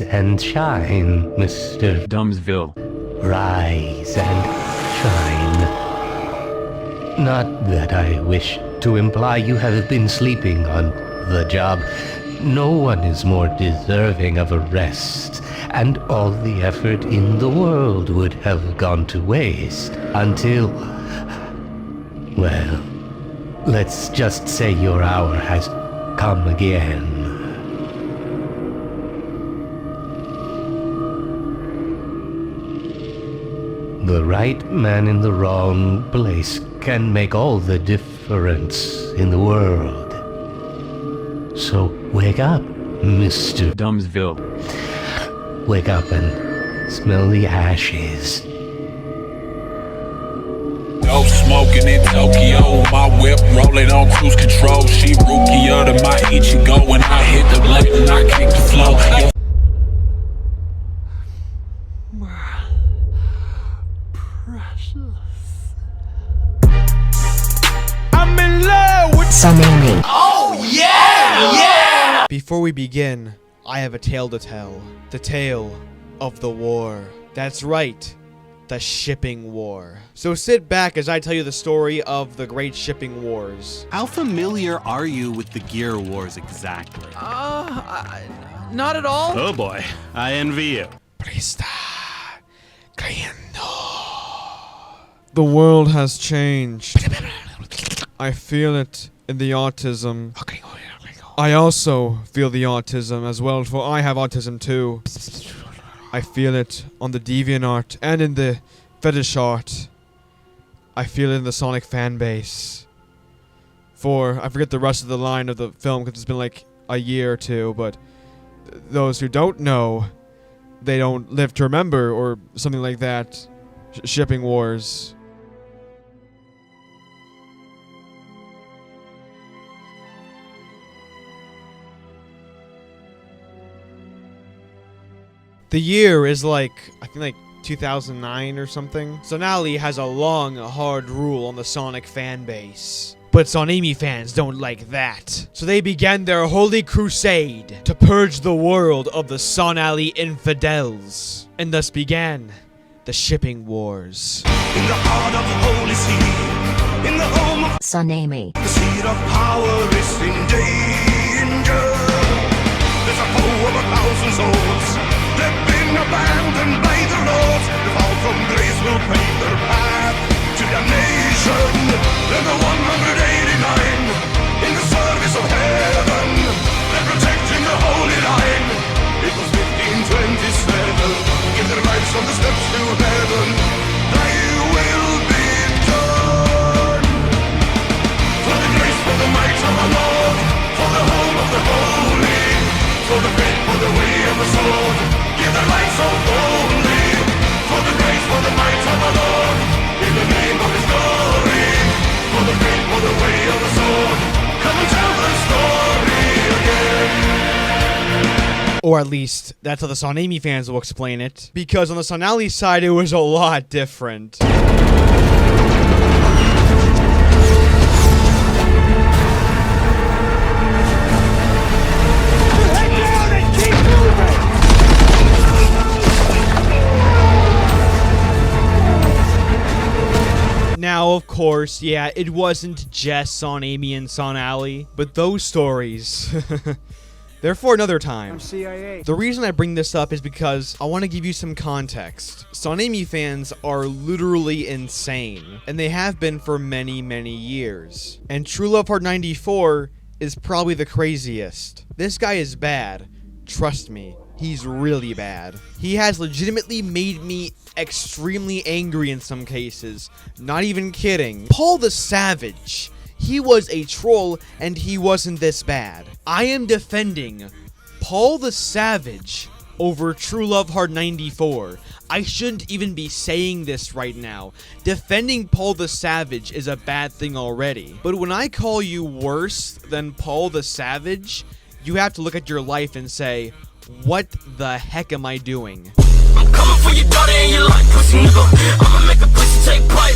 and shine, Mr. DUMBSVILLE. Rise and shine. Not that I wish to imply you have been sleeping on the job. No one is more deserving of a rest, and all the effort in the world would have gone to waste until... well, let's just say your hour has come again. The right man in the wrong place can make all the difference in the world. So wake up, Mr. DUMBSVILLE. Wake up and smell the ashes. Dope smoking in Tokyo, my whip rolling on cruise control. She Rukia to my Ichigo when I hit the blunt and I kick the flow. I'm in love with SonAmy. Oh yeah! Before we begin, I have a tale to tell. The tale of the war. That's right, the shipping war. So sit back as I tell you the story of the great shipping wars. How familiar are you with the Gear Wars exactly? Not at all. Oh boy, I envy you. The world has changed. I feel it in the autism. I also feel the autism as well, for I have autism too. I feel it on the DeviantArt and in the fetish art. I feel it in the Sonic fan base. For, I forget the rest of the line of the film because it's been like a year or two, but those who don't know, they don't live to remember, or something like that. Shipping wars. The year is like, I think like 2009 or something. SonAmy has a long, hard rule on the Sonic fan base. But SonAmy fans don't like that. So they began their holy crusade to purge the world of the SonAmy infidels. And thus began the shipping wars. In the heart of the holy sea, in the home of SonAmy. the seat of power is in danger. There's a foe of 1,000 souls. They've been abandoned by the Lord. The fall from grace will pave their path to damnation. They're the 189 in the service of heaven. They're protecting the holy line. It was 1527. Give their lives on the steps to heaven. Thy will be done. For the grace, for the might of our Lord, for the home of the holy, for the faith, for the way of the sword. Give their lives so boldly. For the grace, for the might of our Lord, in the name of His glory. For the faith, for the way of the sword. Come and tell the story again. Or at least, that's how the SonAmy fans will explain it. Because on the SonAmy side, it was a lot different. Now, of course, yeah, it wasn't just SonAmy and SonAly, but those stories, they're for another time. The reason I bring this up is because I want to give you some context. SonAmy fans are literally insane, and they have been for many, many years. And TrueLoveHeart94 is probably the craziest. This guy is bad. Trust me. He's really bad. He has legitimately made me extremely angry in some cases. Not even kidding. Paul the Savage. He was a troll and he wasn't this bad. I am defending Paul the Savage over TrueLoveHeart94. I shouldn't even be saying this right now. Defending Paul the Savage is a bad thing already. But when I call you worse than Paul the Savage, you have to look at your life and say, what the heck am I doing? I'm coming for your daughter and your life, pussy nigga. I'ma make a pussy take bite.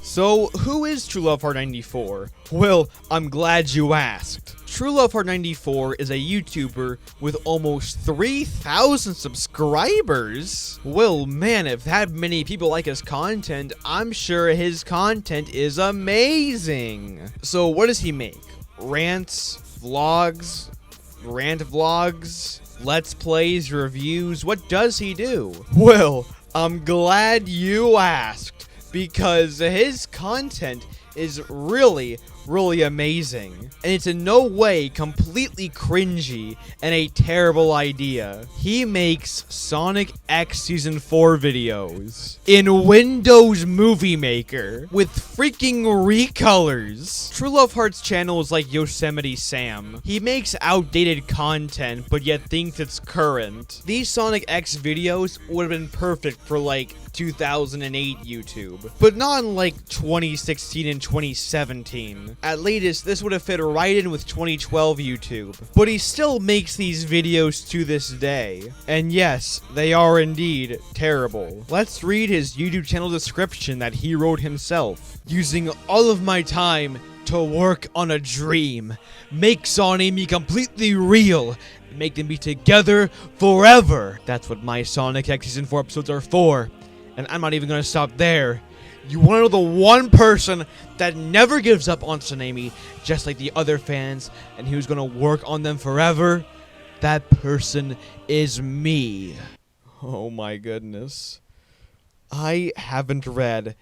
So, who is TrueLoveHeart94? Well, I'm glad you asked. TrueLoveHeart94 is a YouTuber with almost 3,000 subscribers. Well, man, if that many people like his content, I'm sure his content is amazing. So what does he make? Rants, vlogs, rant vlogs, let's plays, reviews. What does he do? Well, I'm glad you asked, because his content is really amazing, and it's in no way completely cringy and a terrible idea. He makes Sonic X Season 4 videos in Windows Movie Maker with freaking recolors. TrueLoveHeart's channel is like Yosemite Sam. He makes outdated content but yet thinks it's current. These Sonic X videos would have been perfect for like 2008 YouTube, but not in like 2016 and 2017. At latest, this would have fit right in with 2012 YouTube, but he still makes these videos to this day. And yes, they are indeed terrible. Let's read his YouTube channel description that he wrote himself. Using all of my time to work on a dream, make SonAmy completely real, make them be together forever. That's what my Sonic X Season 4 episodes are for. And I'm not even gonna stop there. You wanna know the one person that never gives up on SonAmy, just like the other fans, and who's gonna work on them forever? That person is me. Oh my goodness. I haven't read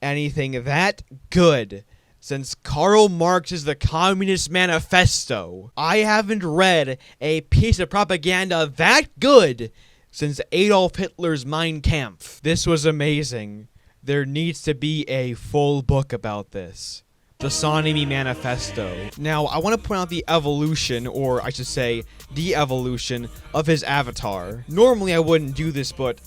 anything that good since Karl Marx's The Communist Manifesto. I haven't read a piece of propaganda that good since Adolf Hitler's Mein Kampf. This was amazing. There needs to be a full book about this. The SonAmy Manifesto. Now, I want to point out the evolution, or I should say, de-evolution of his avatar. Normally, I wouldn't do this, but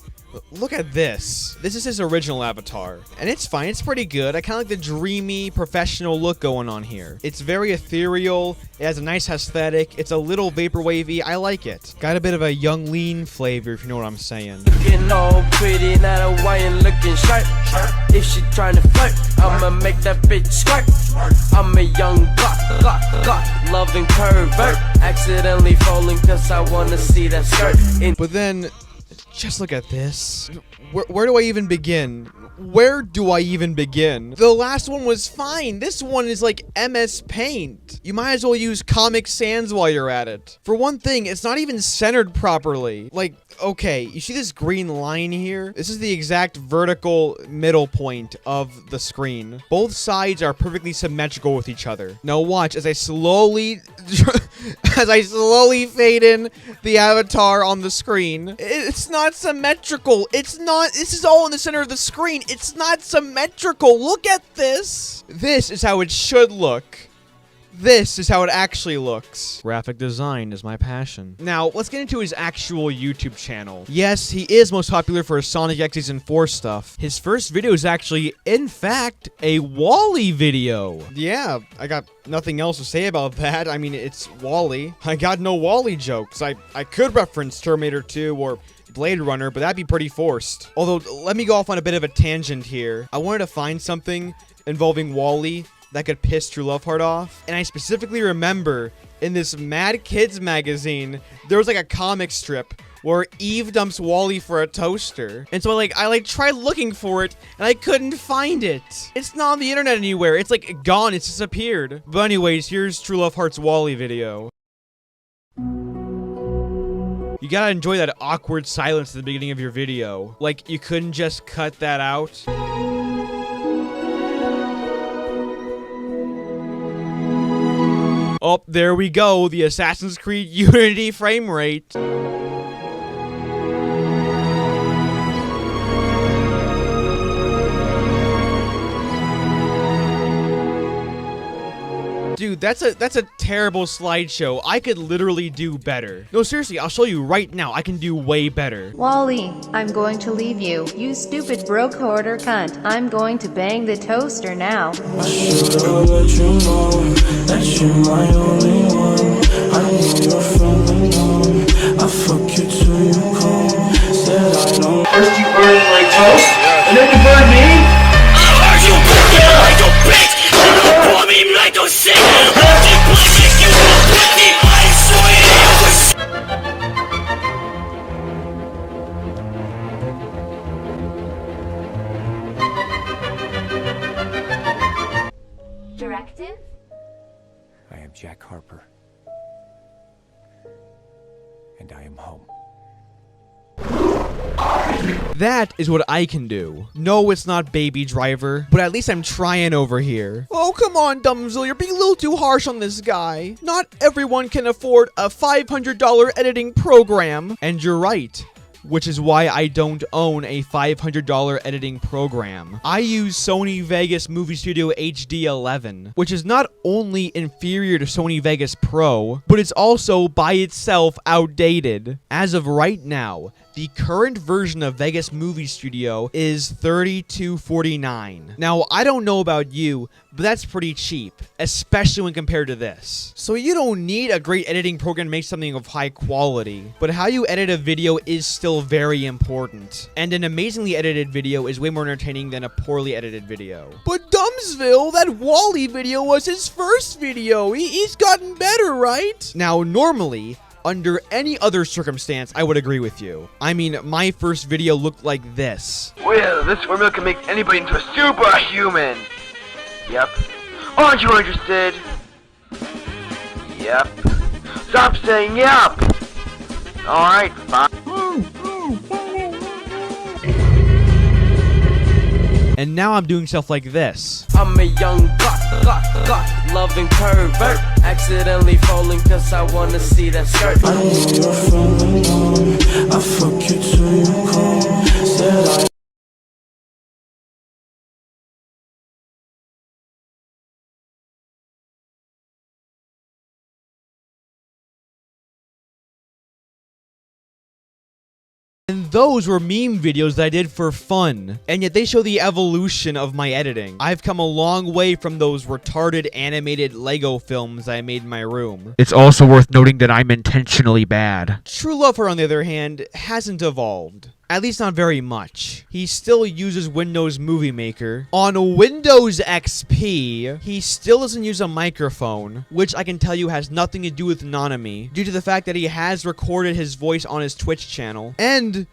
look at this. This is his original avatar, and it's fine. It's pretty good. I kind of like the dreamy, professional look going on here. It's very ethereal. It has a nice aesthetic. It's a little vaporwavy. I like it. Got a bit of a Young Lean flavor, if you know what I'm saying. Looking all pretty, not a Hawaiian looking sharp. If she trying to flirt, I'ma make that bitch squirt. I'm a young Glock, loving pervert. Accidentally falling cause I wanna see that skirt. But then, just look at this. Where do I even begin? Where do I even begin? The last one was fine. This one is like MS Paint. You might as well use Comic Sans while you're at it. For one thing, it's not even centered properly. Like, okay, you see this green line here? This is the exact vertical middle point of the screen. Both sides are perfectly symmetrical with each other. Now watch as I slowly fade in the avatar on the screen. It's not symmetrical. It's not. This is all in the center of the screen. It's not symmetrical. Look at this. This is how it should look. This is how it actually looks. Graphic design is my passion. Now, let's get into his actual YouTube channel. Yes, he is most popular for his Sonic X Season 4 stuff. His first video is actually, in fact, a WALL-E video. Yeah, I got nothing else to say about that. I mean, it's WALL-E. I got no WALL-E jokes. I could reference Terminator 2 or Blade Runner, but that'd be pretty forced. Although, let me go off on a bit of a tangent here. I wanted to find something involving WALL-E that could piss TrueLoveHeart off. And I specifically remember in this Mad Kids magazine, there was like a comic strip where Eve dumps WALL-E for a toaster. And so I tried looking for it and I couldn't find it. It's not on the internet anywhere. It's like gone. It's disappeared. But anyways, here's TrueLoveHeart's WALL-E video. You gotta enjoy that awkward silence at the beginning of your video. Like, you couldn't just cut that out. Oh, there we go. The Assassin's Creed Unity frame rate. Dude, that's a terrible slideshow. I could literally do better. No, seriously, I'll show you right now. I can do way better. Wally, I'm going to leave you. You stupid broke hoarder cunt. I'm going to bang the toaster now. I should've let you know that you're my only one. I know you're feeling numb. I fuck you till you come. Said I know. First you burn my toast, and then you burn me. I heard you burn like a bitch. You pour me like a shit. detective? I am Jack Harper. And I am home. That is what I can do. No, it's not Baby Driver, but at least I'm trying over here. Oh, come on, DUMBSVILLE, you're being a little too harsh on this guy. Not everyone can afford a $500 editing program. And you're right. Which is why I don't own a $500 editing program. I use Sony Vegas Movie Studio HD11, which is not only inferior to Sony Vegas Pro, but it's also by itself outdated. As of right now, the current version of Vegas Movie Studio is $32.49. Now, I don't know about you, but that's pretty cheap, especially when compared to this. So you don't need a great editing program to make something of high quality, but how you edit a video is still very important. And an amazingly edited video is way more entertaining than a poorly edited video. But DUMBSVILLE, that Wally video was his first video. He's gotten better, right? Now, normally, under any other circumstance, I would agree with you. I mean, my first video looked like this. Well, this formula can make anybody into a superhuman. Yep. Aren't you interested? Yep. Stop saying yep. Alright, fine. And now I'm doing stuff like this. I'm a young Glock, loving pervert. Accidentally falling cause I wanna see that skirt. I know you're feeling numb. I fuck you till you come. Said I And those were meme videos that I did for fun, and yet they show the evolution of my editing. I've come a long way from those retarded animated Lego films I made in my room. It's also worth noting that I'm intentionally bad. TrueLoveHeart, on the other hand, hasn't evolved. At least not very much. He still uses Windows Movie Maker. On Windows XP, he still doesn't use a microphone, which I can tell you has nothing to do with SonAmy, due to the fact that he has recorded his voice on his Twitch channel. And,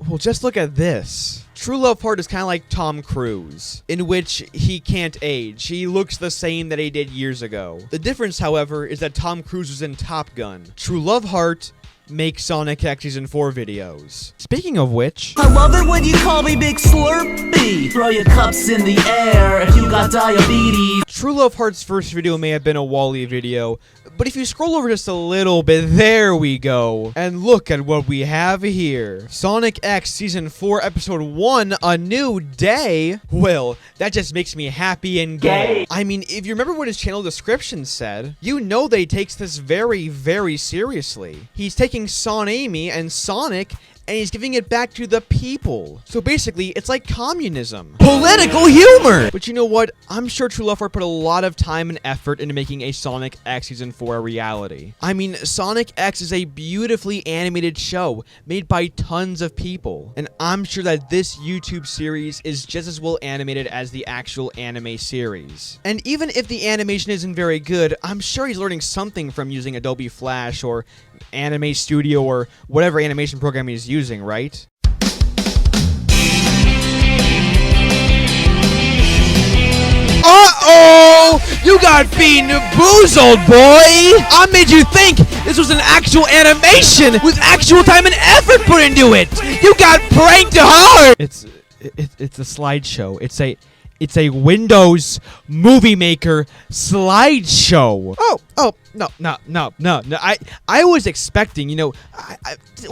well, just look at this. TrueLoveHeart is kind of like Tom Cruise, in which he can't age. He looks the same that he did years ago. The difference, however, is that Tom Cruise was in Top Gun. TrueLoveHeart make Sonic X Season 4 videos. Speaking of which, I love it when you call me Big Slurpee. Throw your cups in the air if you got diabetes. TrueLoveHeart's first video may have been a Wally video, but if you scroll over just a little bit, there we go. And look at what we have here. Sonic X Season 4 Episode 1, A New Day? Well, that just makes me happy and gay. I mean, if you remember what his channel description said, you know that he takes this very, very seriously. He's taking SonAmy and Sonic, and he's giving it back to the people. So basically, it's like communism. Political humor! But you know what? I'm sure TrueLoveHeart put a lot of time and effort into making a Sonic X Season 4 a reality. I mean, Sonic X is a beautifully animated show made by tons of people. And I'm sure that this YouTube series is just as well animated as the actual anime series. And even if the animation isn't very good, I'm sure he's learning something from using Adobe Flash or Anime Studio or whatever animation program he's using, right? Uh-oh! You got bean-boozled, boy! I made you think this was an actual animation with actual time and effort put into it! You got pranked hard! It's a slideshow. It's a Windows Movie Maker slideshow. Oh, no. I was expecting, you know, did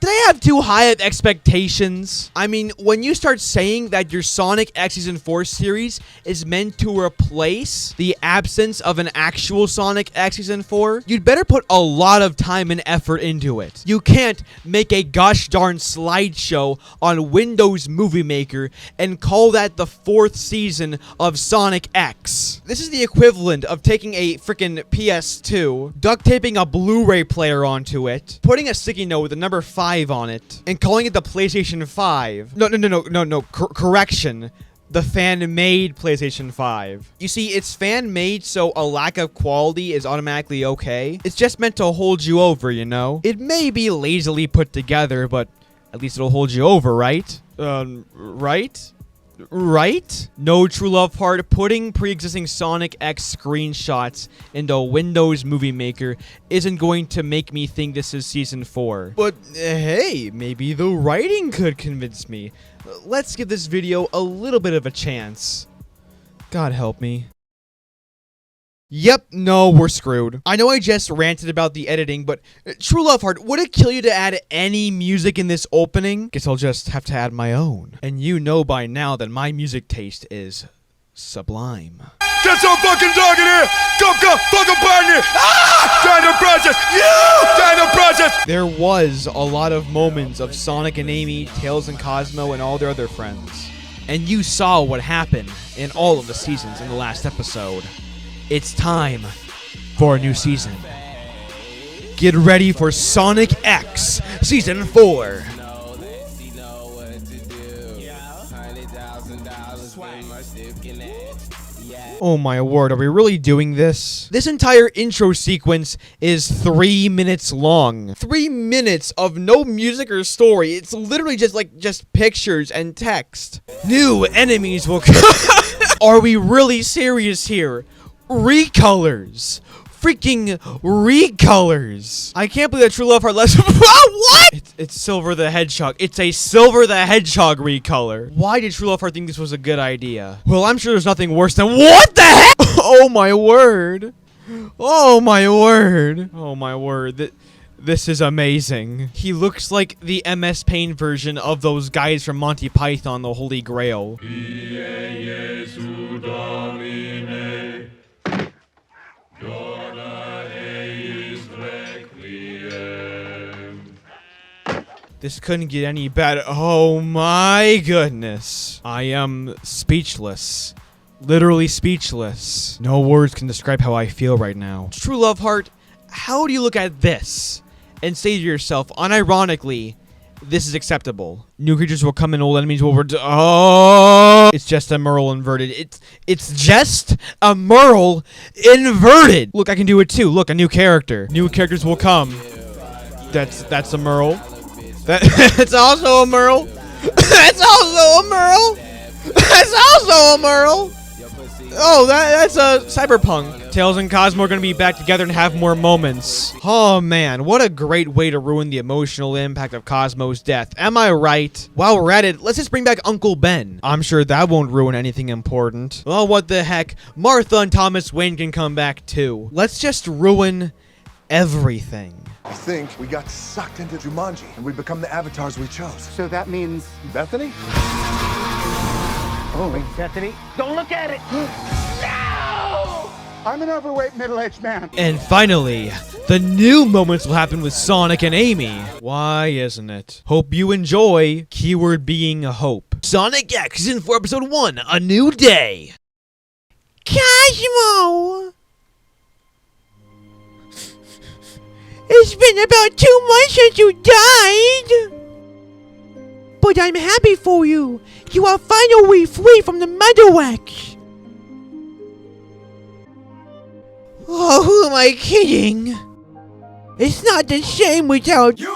I have too high of expectations? I mean, when you start saying that your Sonic X Season 4 series is meant to replace the absence of an actual Sonic X Season 4, you'd better put a lot of time and effort into it. You can't make a gosh darn slideshow on Windows Movie Maker and call that the 4th season of Sonic X. This is the equivalent of taking a freaking PS2, duct taping a Blu-ray player onto it, putting a sticky note with the number 5 on it, and calling it the PlayStation 5. No, correction. The fan-made PlayStation 5. You see, it's fan-made, so a lack of quality is automatically okay. It's just meant to hold you over, you know? It may be lazily put together, but at least it'll hold you over, right? Right? right? No, True Love Heart, putting pre-existing Sonic X screenshots into Windows Movie Maker isn't going to make me think this is Season 4. But hey, maybe the writing could convince me. Let's give this video a little bit of a chance. God help me. Yep, no, we're screwed. I know I just ranted about the editing, but True Love Heart, would it kill you to add any music in this opening? Guess I'll just have to add my own. And you know by now that my music taste is sublime. Get some fucking dog in here! Go, fucking partner! Ah! Trying to process! You! Trying to process! There was a lot of moments of Sonic and Amy, Tails and Cosmo, and all their other friends. And you saw what happened in all of the seasons in the last episode. It's time for a new season. Get ready for Sonic X Season 4. Oh my word, are we really doing this? This entire intro sequence is 3 minutes long. 3 minutes of no music or story. It's literally just pictures and text. New enemies will come. Are we really serious here? Recolors. Freaking recolors. I can't believe that True Love Heart left. What? It's Silver the Hedgehog. It's a Silver the Hedgehog recolor. Why did True Love Heart think this was a good idea? Well, I'm sure there's nothing worse than what the heck? Oh my word. Oh my word. Oh my word. This is amazing. He looks like the MS Paint version of those guys from Monty Python, the Holy Grail. This couldn't get any better. Oh my goodness. I am speechless. Literally speechless. No words can describe how I feel right now. True Love Heart, how do you look at this and say to yourself, unironically, this is acceptable? New creatures will come in, old enemies will oh, it's just a Merle inverted. It's just a Merle inverted. Look, I can do it too. Look, a new character. New characters will come. That's a Merle. That's also a Merle. That's also a Merle. That's also a Merle. Oh, that's a Cyberpunk. Tails and Cosmo are going to be back together and have more moments. Oh, man. What a great way to ruin the emotional impact of Cosmo's death. Am I right? While we're at it, let's just bring back Uncle Ben. I'm sure that won't ruin anything important. Oh, what the heck. Martha and Thomas Wayne can come back, too. Let's just ruin everything. I think we got sucked into Jumanji, and we become the avatars we chose. So that means Bethany? Oh, wait, Bethany, don't look at it! No! I'm an overweight middle-aged man. And finally, the new moments will happen with Sonic and Amy. Why isn't it? Hope you enjoy, keyword being a hope. Sonic X Season 4 Episode 1, A New Day. Cosmo! It's been about 2 months since you died! But I'm happy for you! You are finally free from the Mother Wax! Oh, who am I kidding? It's not the same without you!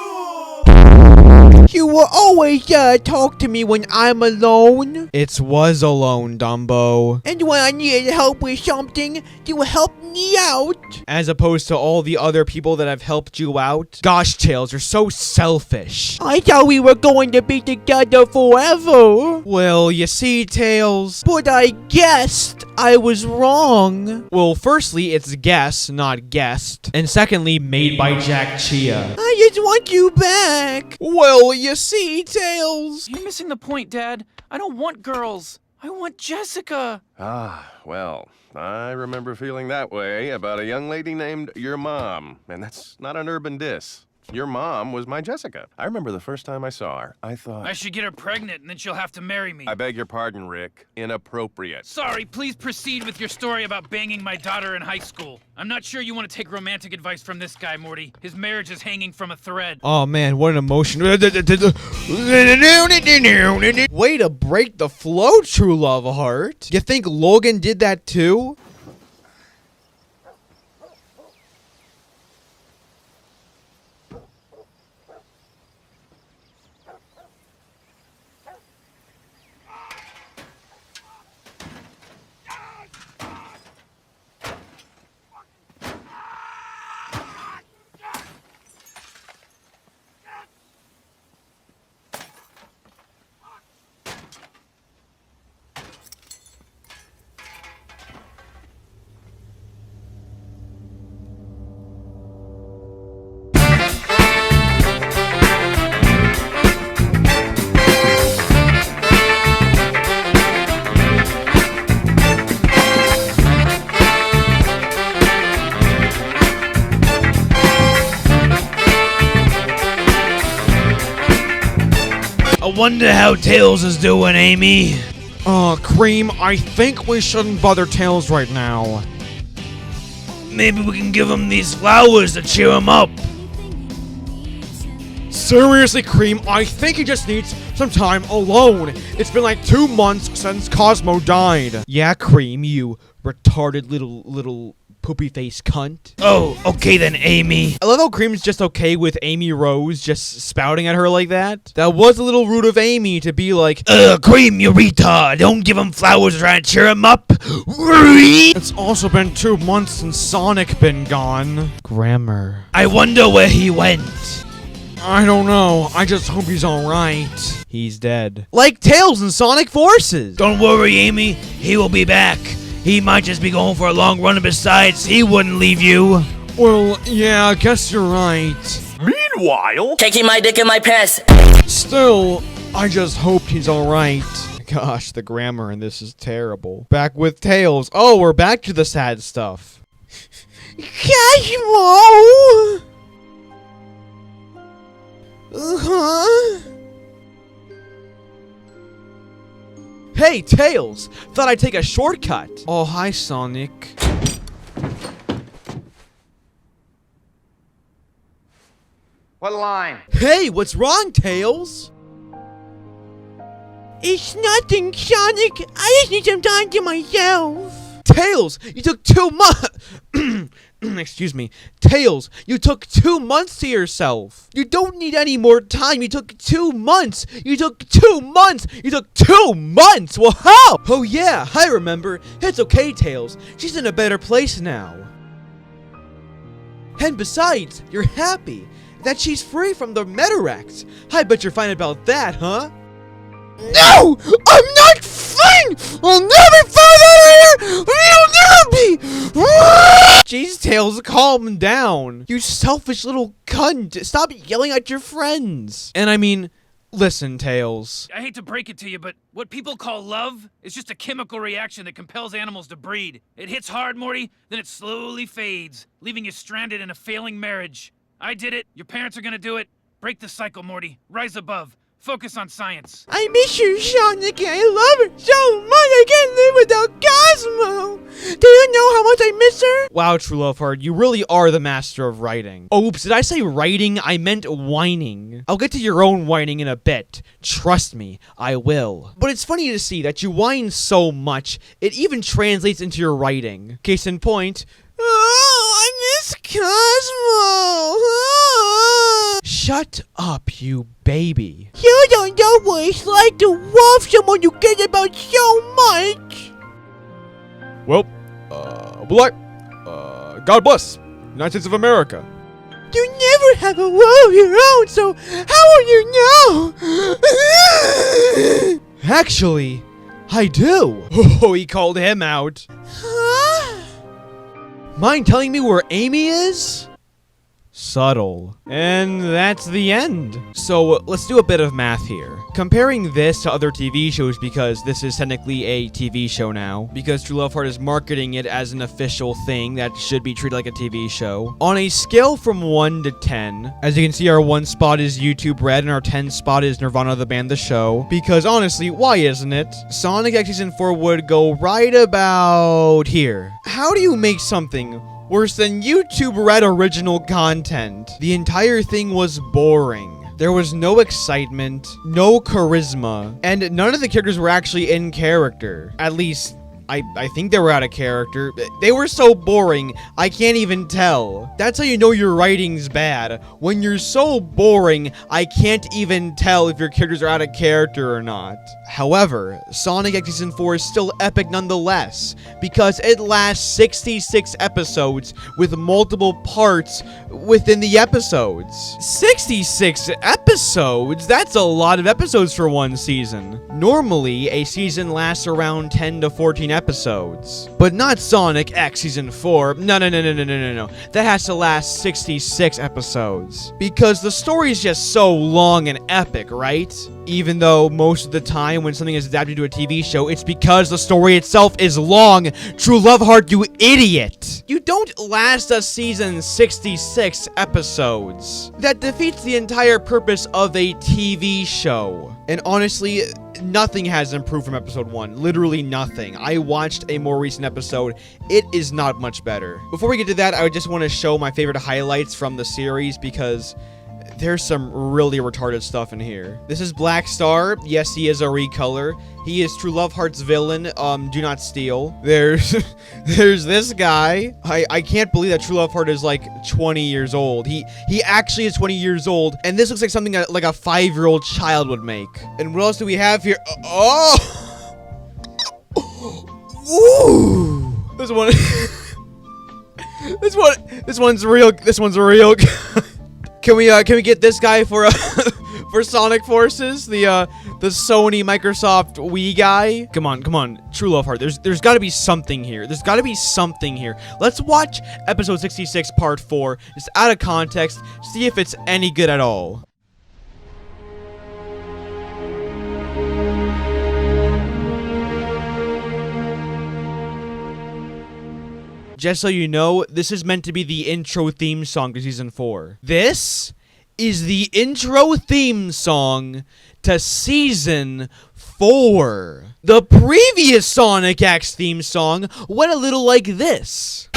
You will always talk to me when I'm alone. It was alone, Dumbo. And when I needed help with something, you helped me out. As opposed to all the other people that have helped you out. Gosh, Tails, you're so selfish. I thought we were going to be together forever. Well, you see, Tails. But I guessed I was wrong. Well, firstly, it's guess, not guessed. And secondly, made by Jack Chia. I just want you back. Well, you see, Tails. You're missing the point, Dad. I don't want girls. I want Jessica. Ah, well, I remember feeling that way about a young lady named your mom. And that's not an urban diss. Your mom was my Jessica. I remember the first time I saw her, I thought... I should get her pregnant and then she'll have to marry me. I beg your pardon, Rick. Inappropriate. Sorry, please proceed with your story about banging my daughter in high school. I'm not sure you want to take romantic advice from this guy, Morty. His marriage is hanging from a thread. Oh man, what an emotion. Way to break the flow, True Love Heart. You think Logan did that too? I wonder how Tails is doing, Amy. Cream, I think we shouldn't bother Tails right now. Maybe we can give him these flowers to cheer him up. Seriously, Cream, I think he just needs some time alone. It's been like 2 months since Cosmo died. Yeah, Cream, you retarded little poopy face cunt. Oh, okay then, Amy. I love how Cream's just okay with Amy Rose just spouting at her like that. That was a little rude of Amy to be like, Cream, you retard. Don't give him flowers trying to cheer him up. It's also been 2 months since Sonic been gone. Grammar. I wonder where he went. I don't know. I just hope he's alright. He's dead. Like Tails in Sonic Forces. Don't worry, Amy. He will be back. He might just be going for a long run, and besides, he wouldn't leave you. Well, yeah, I guess you're right. Meanwhile, taking my dick in my pants. Still, I just hoped he's alright. Gosh, the grammar in this is terrible. Back with Tails. Oh, we're back to the sad stuff. Cosmo! Hey, Tails! Thought I'd take a shortcut. Oh, hi, Sonic. What line? Hey, what's wrong, Tails? It's nothing, Sonic. I just need some time to myself. Tails, you took 2 months. Excuse me. Tails, you took 2 months to yourself. You don't need any more time. You took 2 months. You took 2 months. You took 2 months. Well, how? Oh, yeah, I remember. It's okay, Tails. She's in a better place now. And besides, you're happy that she's free from the Metarex. I bet you're fine about that, huh? No! I'm not fine! I'll never find out here! You'll never be! Jeez, Tails, calm down. You selfish little cunt. Stop yelling at your friends. And I mean, listen, Tails. I hate to break it to you, but what people call love is just a chemical reaction that compels animals to breed. It hits hard, Morty, then it slowly fades, leaving you stranded in a failing marriage. I did it. Your parents are gonna do it. Break the cycle, Morty. Rise above. Focus on science. I miss you, Sonic. I love her so much. I can't live without Cosmo. Do you know how much I miss her? Wow, TrueLoveHeart, you really are the master of writing. Oops, did I say writing? I meant whining. I'll get to your own whining in a bit. Trust me, I will. But it's funny to see that you whine so much, it even translates into your writing. Case in point, oh, I miss Cosmo. Shut up, you baby. You don't know what it's like to love someone you care about so much. Well, God bless. United States of America. You never have a world of your own, so how will you know? Actually, I do. Oh, he called him out. Huh? Mind telling me where Amy is? Subtle. And that's the end. So let's do a bit of math here. Comparing this to other TV shows, because this is technically a TV show now, because TrueLoveHeart is marketing it as an official thing that should be treated like a TV show. On a scale from 1 to 10, as you can see, our 1 spot is YouTube Red and our 10 spot is Nirvana the band The Show. Because honestly, why isn't it? Sonic X Season 4 would go right about here. How do you make something worse than YouTube Red original content? The entire thing was boring. There was no excitement, no charisma, and none of the characters were actually in character. At least, I think they were out of character. They were so boring, I can't even tell. That's how you know your writing's bad. When you're so boring, I can't even tell if your characters are out of character or not. However, Sonic X Season 4 is still epic nonetheless, because it lasts 66 episodes with multiple parts within the episodes. 66 episodes? That's a lot of episodes for one season. Normally, a season lasts around 10 to 14 episodes. But not Sonic X Season 4. No. That has to last 66 episodes. Because the story is just so long and epic, right? Even though most of the time when something is adapted to a TV show, it's because the story itself is long. TrueLoveHeart, you idiot! You don't last a season 66 episodes. That defeats the entire purpose of a TV show. And honestly, nothing has improved from episode 1. Literally nothing. I watched a more recent episode. It is not much better. Before we get to that, I just want to show my favorite highlights from the series because there's some really retarded stuff in here. This is Black Star. Yes, he is a recolor. He is TrueLoveHeart's villain. Do not steal. There's this guy. I can't believe that TrueLoveHeart is like 20 years old. He actually is 20 years old, and this looks like something that, like a 5-year-old child would make. And what else do we have here? Oh! Ooh! This one. This one's real. This one's real. Can we get this guy for for Sonic Forces, the Sony Microsoft Wii guy? Come on, TrueLoveHeart. There's got to be something here. There's got to be something here. Let's watch episode 66, part 4, just out of context, see if it's any good at all. Just so you know, this is meant to be the intro theme song to Season 4. This is the intro theme song to Season 4. The previous Sonic X theme song went a little like this.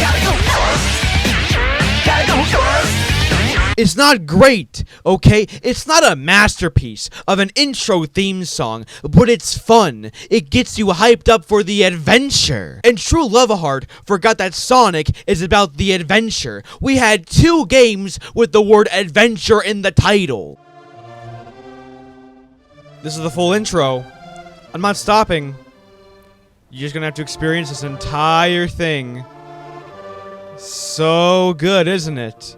It's not great, okay? It's not a masterpiece of an intro theme song, but it's fun. It gets you hyped up for the adventure. And TrueLoveHeart forgot that Sonic is about the adventure. We had 2 games with the word adventure in the title. This is the full intro. I'm not stopping. You're just gonna have to experience this entire thing. So good, isn't it?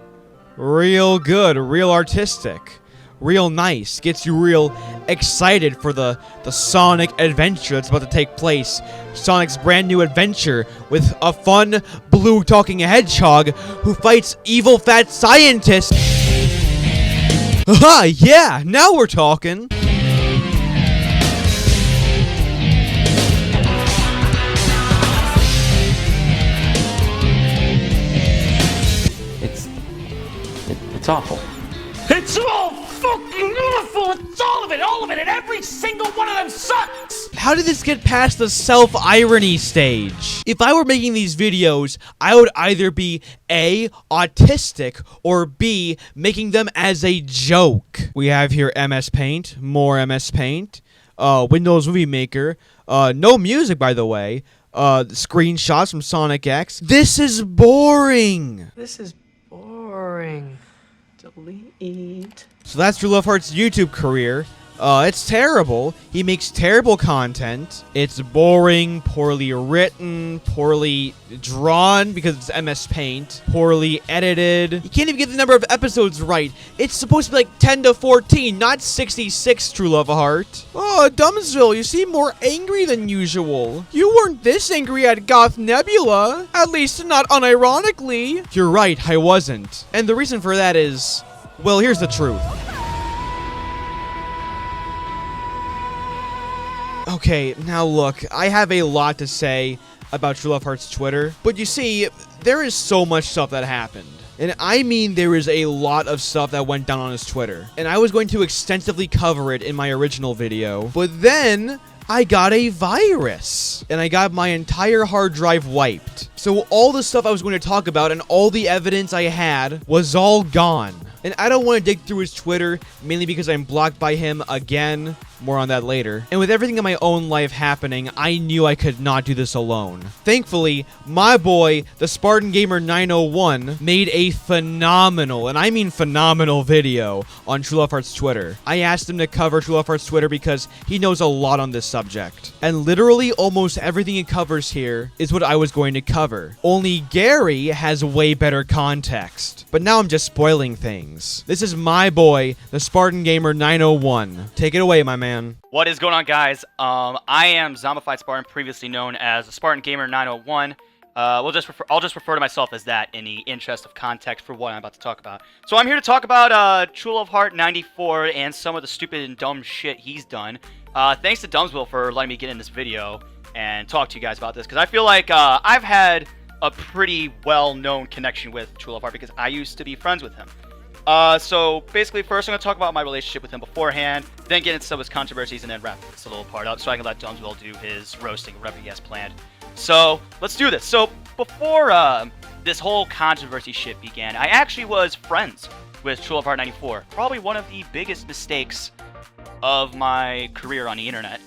Real good, real artistic, real nice. Gets you real excited for the Sonic adventure that's about to take place. Sonic's brand new adventure with a fun blue talking hedgehog who fights evil fat scientists. Haha, yeah, now we're talking. It's awful. It's all fucking awful! It's all of it, and every single one of them sucks! How did this get past the self-irony stage? If I were making these videos, I would either be A, autistic, or B, making them as a joke. We have here MS Paint, more MS Paint, Windows Movie Maker, no music by the way, screenshots from Sonic X. This is boring! This is boring. Delete. So that's TrueLoveHeart's YouTube career. It's terrible. He makes terrible content. It's boring, poorly written, poorly drawn because it's MS Paint, poorly edited. You can't even get the number of episodes right. It's supposed to be like 10 to 14, not 66, TrueLoveHeart. Oh, DUMBSVILLE, you seem more angry than usual. You weren't this angry at Goth Nebula. At least not unironically. You're right, I wasn't. And the reason for that is, well, here's the truth. Okay, now look, I have a lot to say about TrueLoveHeart's Twitter, but you see, there is so much stuff that happened. And I mean there is a lot of stuff that went down on his Twitter. And I was going to extensively cover it in my original video, but then I got a virus. And I got my entire hard drive wiped. So all the stuff I was going to talk about and all the evidence I had was all gone. And I don't want to dig through his Twitter, mainly because I'm blocked by him again. More on that later. And with everything in my own life happening, I knew I could not do this alone. Thankfully, my boy, the Spartan Gamer 901, made a phenomenal, and I mean phenomenal video on TrueLoveHeart's Twitter. I asked him to cover TrueLoveHeart's Twitter because he knows a lot on this subject. And literally almost everything he covers here is what I was going to cover. Only Gary has way better context. But now I'm just spoiling things. This is my boy, the Spartan Gamer 901. Take it away, my man. What is going on, guys? I am Zombified Spartan, previously known as the Spartan Gamer 901. I'll just refer to myself as that in the interest of context for what I'm about to talk about. So I'm here to talk about TrueLoveHeart94 and some of the stupid and dumb shit he's done. Thanks to DUMBSVILLE for letting me get in this video and talk to you guys about this, because I feel like I've had a pretty well-known connection with TrueLoveHeart because I used to be friends with him. So basically, first I'm going to talk about my relationship with him beforehand, then get into some of his controversies, and then wrap this little part up so I can let DUMBSVILLE do his roasting or whatever he has planned. So let's do this. So before this whole controversy shit began, I actually was friends with TrueLoveHeart94. Probably one of the biggest mistakes of my career on the internet.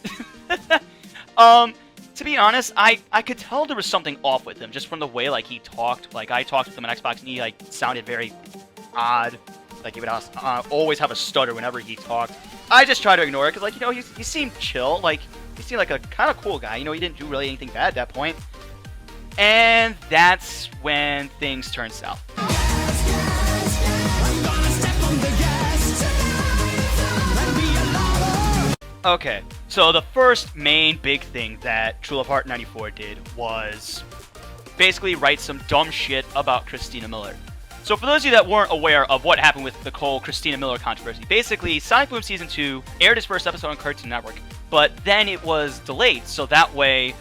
To be honest, I could tell there was something off with him just from the way like he talked. Like I talked with him on Xbox and he like sounded very odd. Like he would always have a stutter whenever he talked. I just try to ignore it because like, you know, he seemed chill. Like he seemed like a kind of cool guy. You know, he didn't do really anything bad at that point. And that's when things turned south. Okay, so the first main big thing that TrueLoveHeart94 did was basically write some dumb shit about Christina Miller. So for those of you that weren't aware of what happened with the whole Christina Miller controversy, basically Sonic Boom Season 2 aired its first episode on Cartoon Network, but then it was delayed, so that way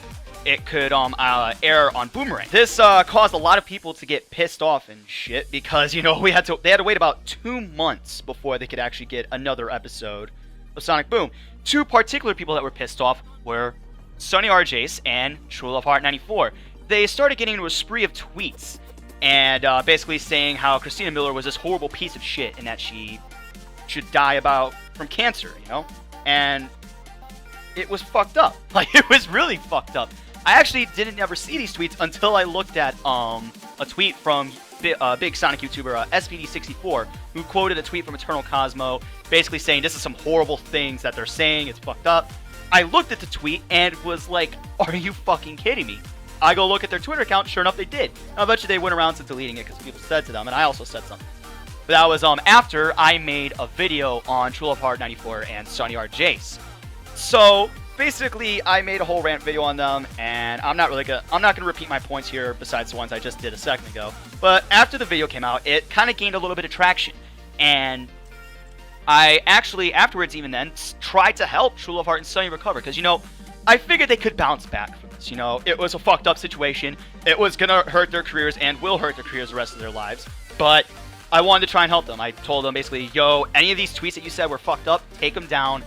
it could air on Boomerang. This caused a lot of people to get pissed off and shit because, you know, they had to wait about 2 months before they could actually get another episode of Sonic Boom. Two particular people that were pissed off were Sonny RJace and TrueLoveHeart94. They started getting into a spree of tweets and basically saying how Christina Miller was this horrible piece of shit and that she should die from cancer, you know? And it was fucked up. Like, it was really fucked up. I actually didn't ever see these tweets until I looked at a tweet from big Sonic YouTuber SPD64, who quoted a tweet from Eternal Cosmo, basically saying this is some horrible things that they're saying, it's fucked up. I looked at the tweet and was like, are you fucking kidding me? I go look at their Twitter account, sure enough they did. Now, eventually they went around to deleting it because people said to them, and I also said something. But that was after I made a video on TrueLoveHeart94 and Sonny RJace. So basically, I made a whole rant video on them, and I'm not gonna repeat my points here besides the ones I just did a second ago. But after the video came out, it kind of gained a little bit of traction, and I actually afterwards even then tried to help TrueLoveHeart and Sonny recover because, you know, I figured they could bounce back from this. You know, it was a fucked up situation. It was gonna hurt their careers and will hurt their careers the rest of their lives. But I wanted to try and help them. I told them basically, yo, any of these tweets that you said were fucked up, take them down,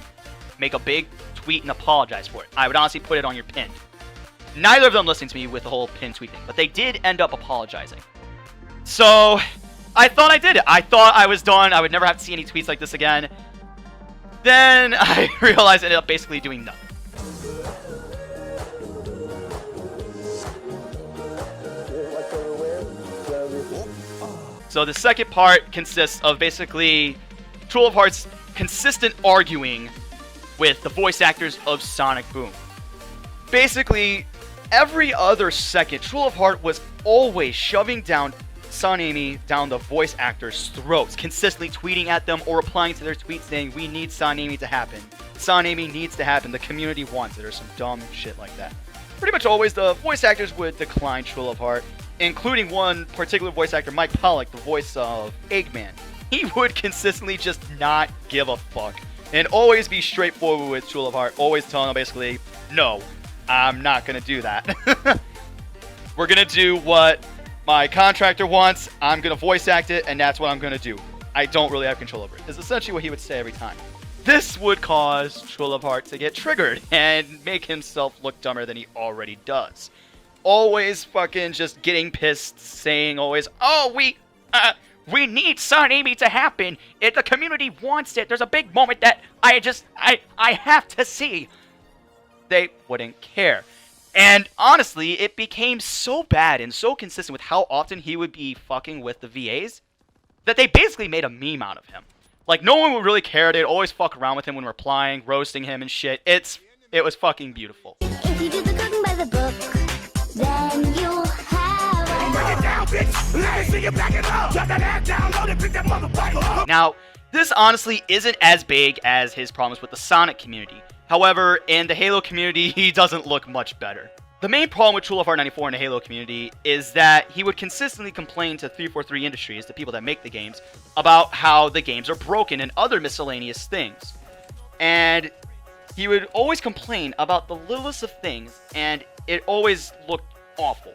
make a big tweet and apologize for it. I would honestly put it on your pin. Neither of them listened to me with the whole pin tweet thing, but they did end up apologizing. So I thought I did it. I thought I was done. I would never have to see any tweets like this again. Then I realized I ended up basically doing nothing. So the second part consists of basically TrueLoveHeart's consistent arguing with the voice actors of Sonic Boom. Basically, every other second, TrueLoveHeart was always shoving SonAmy down the voice actors' throats, consistently tweeting at them or replying to their tweets saying, we need SonAmy to happen. SonAmy needs to happen. The community wants it, or some dumb shit like that. Pretty much always, the voice actors would decline TrueLoveHeart, including one particular voice actor, Mike Pollock, the voice of Eggman. He would consistently just not give a fuck and always be straightforward with TrueLoveHeart, always telling them basically, no, I'm not going to do that. We're going to do what my contractor wants, I'm going to voice act it, and that's what I'm going to do. I don't really have control over it. It's essentially what he would say every time. This would cause TrueLoveHeart to get triggered and make himself look dumber than he already does. Always fucking just getting pissed, saying always, oh, we need SonAmy to happen. If the community wants it, there's a big moment that I have to see. They wouldn't care. And honestly, it became so bad and so consistent with how often he would be fucking with the VAs that they basically made a meme out of him. Like, no one would really care. They'd always fuck around with him when replying, roasting him and shit. It was fucking beautiful. If you do the cooking by the book, then you'll have break it down, bitch. Let me see you back it up. Shut that ass down, load it, pick that motherfucker up. Now, this honestly isn't as big as his problems with the Sonic community. However, in the Halo community, he doesn't look much better. The main problem with TrueLoveHeart94 in the Halo community is that he would consistently complain to 343 Industries, the people that make the games, about how the games are broken and other miscellaneous things. And he would always complain about the littlest of things, and it always looked awful.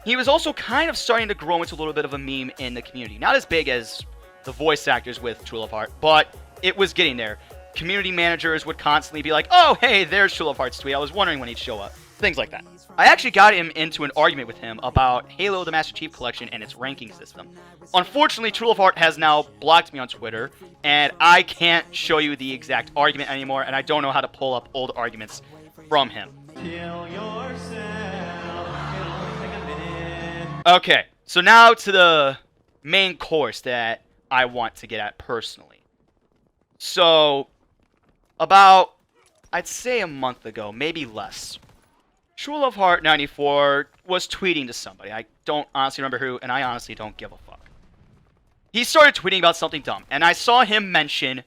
He was also kind of starting to grow into a little bit of a meme in the community. Not as big as the voice actors with TrueLoveHeart, but it was getting there. Community managers would constantly be like, oh, hey, there's TrueLoveHeart's tweet. I was wondering when he'd show up. Things like that. I actually got him into an argument with him about Halo the Master Chief Collection and its ranking system. Unfortunately, TrueLoveHeart has now blocked me on Twitter, and I can't show you the exact argument anymore, and I don't know how to pull up old arguments from him. Okay, so now to the main course that I want to get at personally. So, about, I'd say a month ago, maybe less, TrueLoveHeart94 was tweeting to somebody. I don't honestly remember who, and I honestly don't give a fuck. He started tweeting about something dumb, and I saw him mention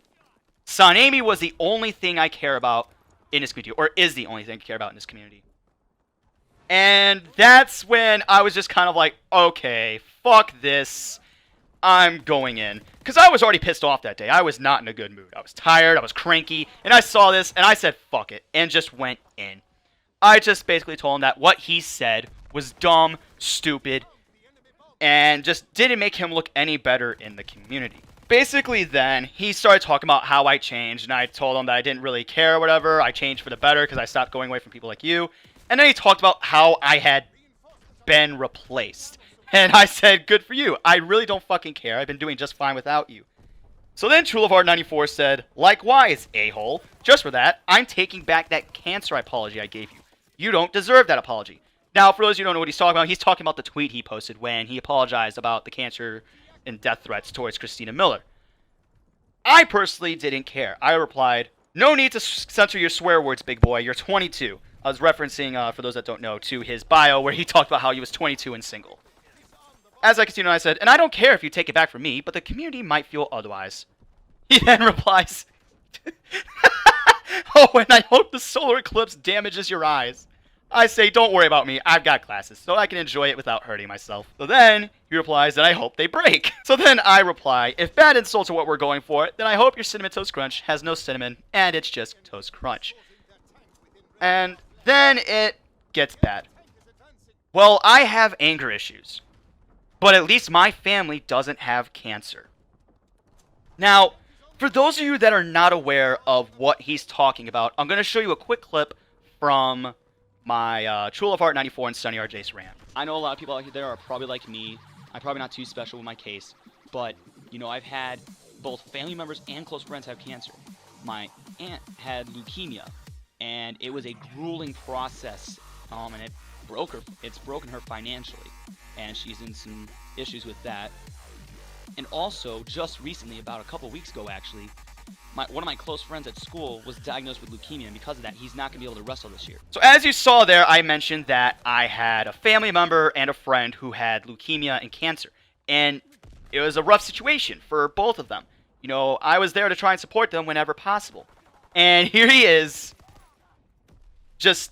SonAmy was the only thing I care about in this community, or is the only thing I care about in this community. And that's when I was just kind of like, okay, fuck this. I'm going in. Because I was already pissed off that day. I was not in a good mood. I was tired, I was cranky, and I saw this, and I said, fuck it, and just went in. I just basically told him that what he said was dumb, stupid, and just didn't make him look any better in the community. Basically then, he started talking about how I changed, and I told him that I didn't really care or whatever. I changed for the better because I stopped going away from people like you. And then he talked about how I had been replaced. And I said, good for you. I really don't fucking care. I've been doing just fine without you. So then TrueLoveHeart94 said, likewise, a-hole. Just for that, I'm taking back that cancer apology I gave you. You don't deserve that apology. Now, for those of you who don't know what he's talking about, he's talking about the tweet he posted when he apologized about the cancer and death threats towards Christina Miller. I personally didn't care. I replied, no need to censor your swear words, big boy. You're 22. I was referencing, for those that don't know, to his bio where he talked about how he was 22 and single. As I continued, I said, and I don't care if you take it back from me, but the community might feel otherwise. He then replies, oh, and I hope the solar eclipse damages your eyes. I say, don't worry about me. I've got glasses, so I can enjoy it without hurting myself. So then, he replies, and I hope they break. So then I reply, if bad insults are what we're going for, then I hope your Cinnamon Toast Crunch has no cinnamon, and it's just Toast Crunch. And then it gets bad. Well, I have anger issues. But at least my family doesn't have cancer. Now, for those of you that are not aware of what he's talking about, I'm going to show you a quick clip from my TrueLoveHeart94 and SonAmy rant. I know a lot of people out there are probably like me. I'm probably not too special with my case. But, you know, I've had both family members and close friends have cancer. My aunt had leukemia. And it was a grueling process. And it's broken her financially. And she's in some issues with that. And also, just recently, about a couple weeks ago actually, one of my close friends at school was diagnosed with leukemia, and because of that, he's not going to be able to wrestle this year. So as you saw there, I mentioned that I had a family member and a friend who had leukemia and cancer. And it was a rough situation for both of them. You know, I was there to try and support them whenever possible. And here he is, just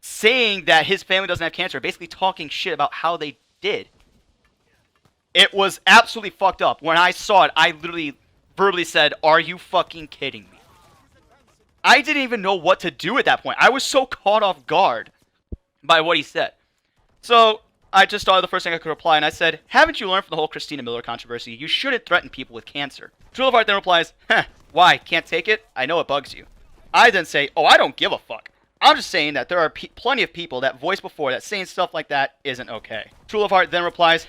saying that his family doesn't have cancer, basically talking shit about how they did. It was absolutely fucked up. When I saw it, I literally verbally said, are you fucking kidding me? I didn't even know what to do at that point. I was so caught off guard by what he said. So I just thought of the first thing I could reply, and I said, haven't you learned from the whole Christina Miller controversy? You shouldn't threaten people with cancer. TrueLoveHeart then replies, why, can't take it? I know it bugs you. I then say, oh, I don't give a fuck. I'm just saying that there are plenty of people that voiced before that saying stuff like that isn't okay. TrueLoveHeart then replies,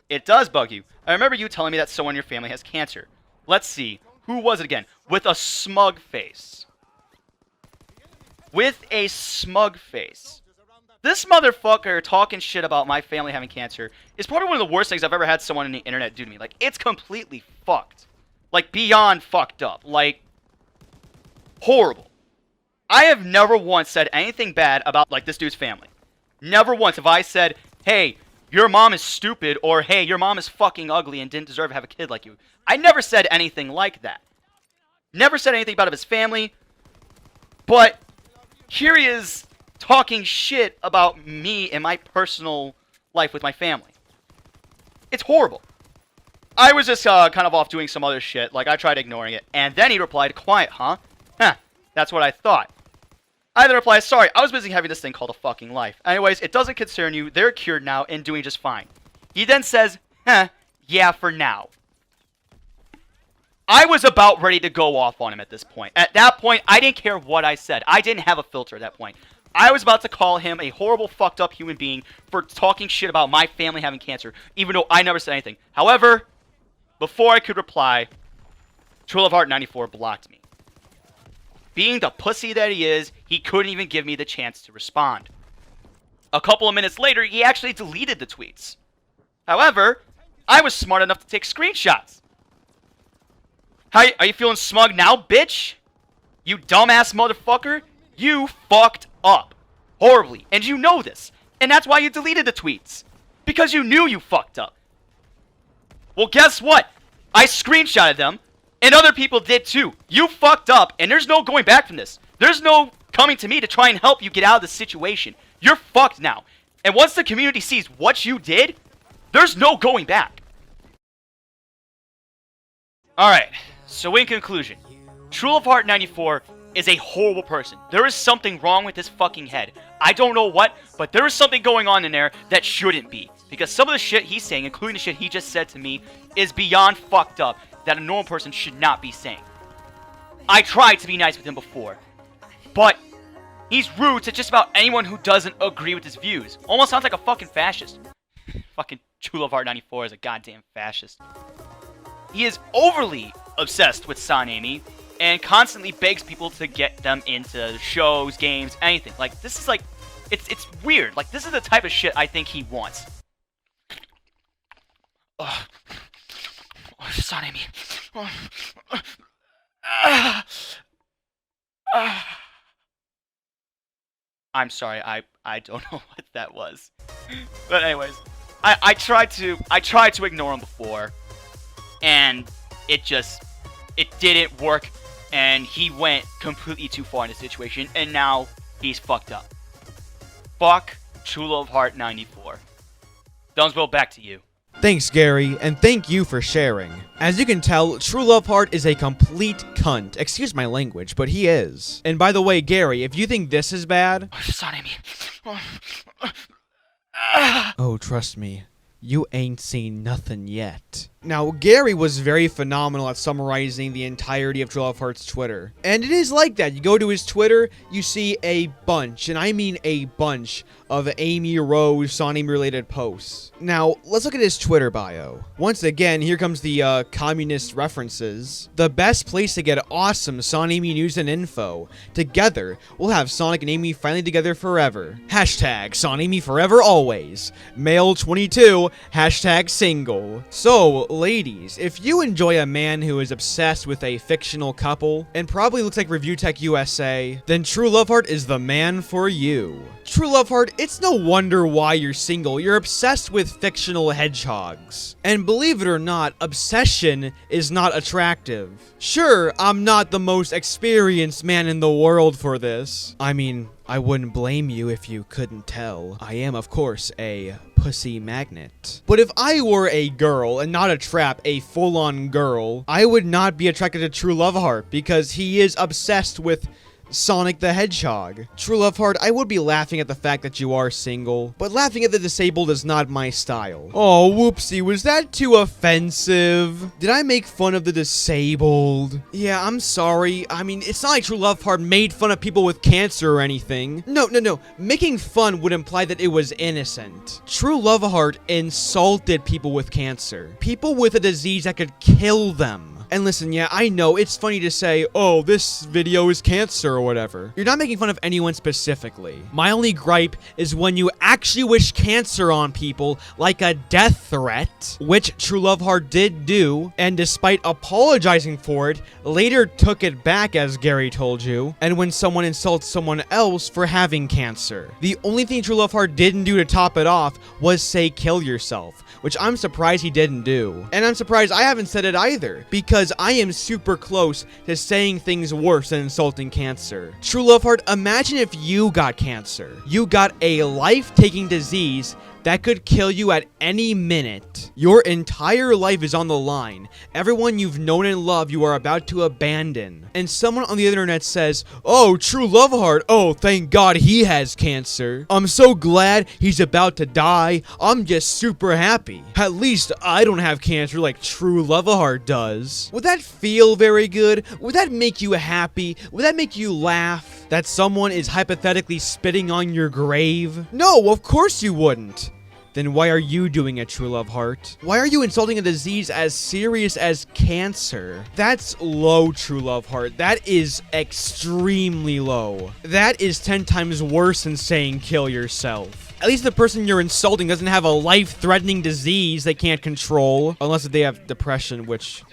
it does bug you. I remember you telling me that someone in your family has cancer. Let's see. Who was it again? With a smug face. With a smug face. This motherfucker talking shit about my family having cancer is probably one of the worst things I've ever had someone on the internet do to me. Like, it's completely fucked. Like, beyond fucked up. Like, horrible. I have never once said anything bad about, like, this dude's family. Never once have I said, hey, your mom is stupid, or hey, your mom is fucking ugly and didn't deserve to have a kid like you. I never said anything like that. Never said anything about his family. But here he is talking shit about me and my personal life with my family. It's horrible. I was just kind of off doing some other shit. Like, I tried ignoring it. And then he replied, quiet, huh? That's what I thought. I then replied, sorry, I was busy having this thing called a fucking life. Anyways, it doesn't concern you. They're cured now and doing just fine. He then says, yeah, for now. I was about ready to go off on him at this point. At that point, I didn't care what I said. I didn't have a filter at that point. I was about to call him a horrible, fucked up human being for talking shit about my family having cancer, even though I never said anything. However, before I could reply, TrueLoveHeart94 blocked me. Being the pussy that he is, he couldn't even give me the chance to respond. A couple of minutes later, he actually deleted the tweets. However, I was smart enough to take screenshots. Hi, are you feeling smug now, bitch? You dumbass motherfucker? You fucked up. Horribly. And you know this. And that's why you deleted the tweets. Because you knew you fucked up. Well, guess what? I screenshotted them. And other people did too. You fucked up. And there's no going back from this. There's no coming to me to try and help you get out of this situation. You're fucked now. And once the community sees what you did, there's no going back. Alright. So in conclusion, TrueLoveHeart94 is a horrible person. There is something wrong with his fucking head. I don't know what, but there is something going on in there that shouldn't be. Because some of the shit he's saying, including the shit he just said to me, is beyond fucked up that a normal person should not be saying. I tried to be nice with him before, but he's rude to just about anyone who doesn't agree with his views. Almost sounds like a fucking fascist. Fucking TrueLoveHeart94 is a goddamn fascist. He is overly obsessed with SonAmy and constantly begs people to get them into shows, games, anything. Like, this is like, it's weird. Like, this is the type of shit I think he wants. Oh, SonAmy. I'm sorry, I don't know what that was. But anyways, I tried to ignore him before, and it didn't work, and he went completely too far in the situation, and now he's fucked up. Fuck TrueLoveHeart94. DUMBSVILLE, back to you. Thanks, Gary, and thank you for sharing. As you can tell, TrueLoveHeart is a complete cunt. Excuse my language, but he is. And by the way, Gary, if you think this is bad... SonAmy. Oh, trust me. You ain't seen nothing yet. Now, Gary was very phenomenal at summarizing the entirety of TrueLoveHeart's Twitter. And it is like that. You go to his Twitter, you see a bunch, and I mean a bunch, of Amy Rose SonAmy-related posts. Now, let's look at his Twitter bio. Once again, here comes the communist references. The best place to get awesome SonAmy news and info. Together, we'll have Sonic and Amy finally together forever. Hashtag SonAmy forever always. Male 22, hashtag single. So, ladies, if you enjoy a man who is obsessed with a fictional couple, and probably looks like Review Tech USA, then TrueLoveHeart is the man for you. TrueLoveHeart, it's no wonder why you're single. You're obsessed with fictional hedgehogs. And believe it or not, obsession is not attractive. Sure, I'm not the most experienced man in the world for this. I mean, I wouldn't blame you if you couldn't tell. I am, of course, a pussy magnet. But if I were a girl, and not a trap, a full-on girl, I would not be attracted to TrueLoveHeart because he is obsessed with Sonic the Hedgehog. TrueLoveHeart, I would be laughing at the fact that you are single, but laughing at the disabled is not my style. Oh, whoopsie, was that too offensive? Did I make fun of the disabled? Yeah, I'm sorry. I mean, it's not like TrueLoveHeart made fun of people with cancer or anything. No. Making fun would imply that it was innocent. TrueLoveHeart insulted people with cancer. People with a disease that could kill them. And listen, yeah, I know, it's funny to say, oh, this video is cancer or whatever. You're not making fun of anyone specifically. My only gripe is when you actually wish cancer on people, like a death threat, which TrueLoveHeart did do, and despite apologizing for it, later took it back, as Gary told you, and when someone insults someone else for having cancer. The only thing TrueLoveHeart didn't do to top it off was say kill yourself, which I'm surprised he didn't do. And I'm surprised I haven't said it either, because I am super close to saying things worse than insulting cancer. TrueLoveHeart, imagine if you got cancer. You got a life-taking disease that could kill you at any minute. Your entire life is on the line. Everyone you've known and loved you are about to abandon. And someone on the internet says, "Oh, TrueLoveHeart, oh, thank God he has cancer. I'm so glad he's about to die. I'm just super happy. At least I don't have cancer like TrueLoveHeart does." Would that feel very good? Would that make you happy? Would that make you laugh? That someone is hypothetically spitting on your grave? No, of course you wouldn't. Then why are you doing it, TrueLoveHeart? Why are you insulting a disease as serious as cancer? That's low, TrueLoveHeart. That is extremely low. That is 10 times worse than saying kill yourself. At least the person you're insulting doesn't have a life-threatening disease they can't control. Unless they have depression, which...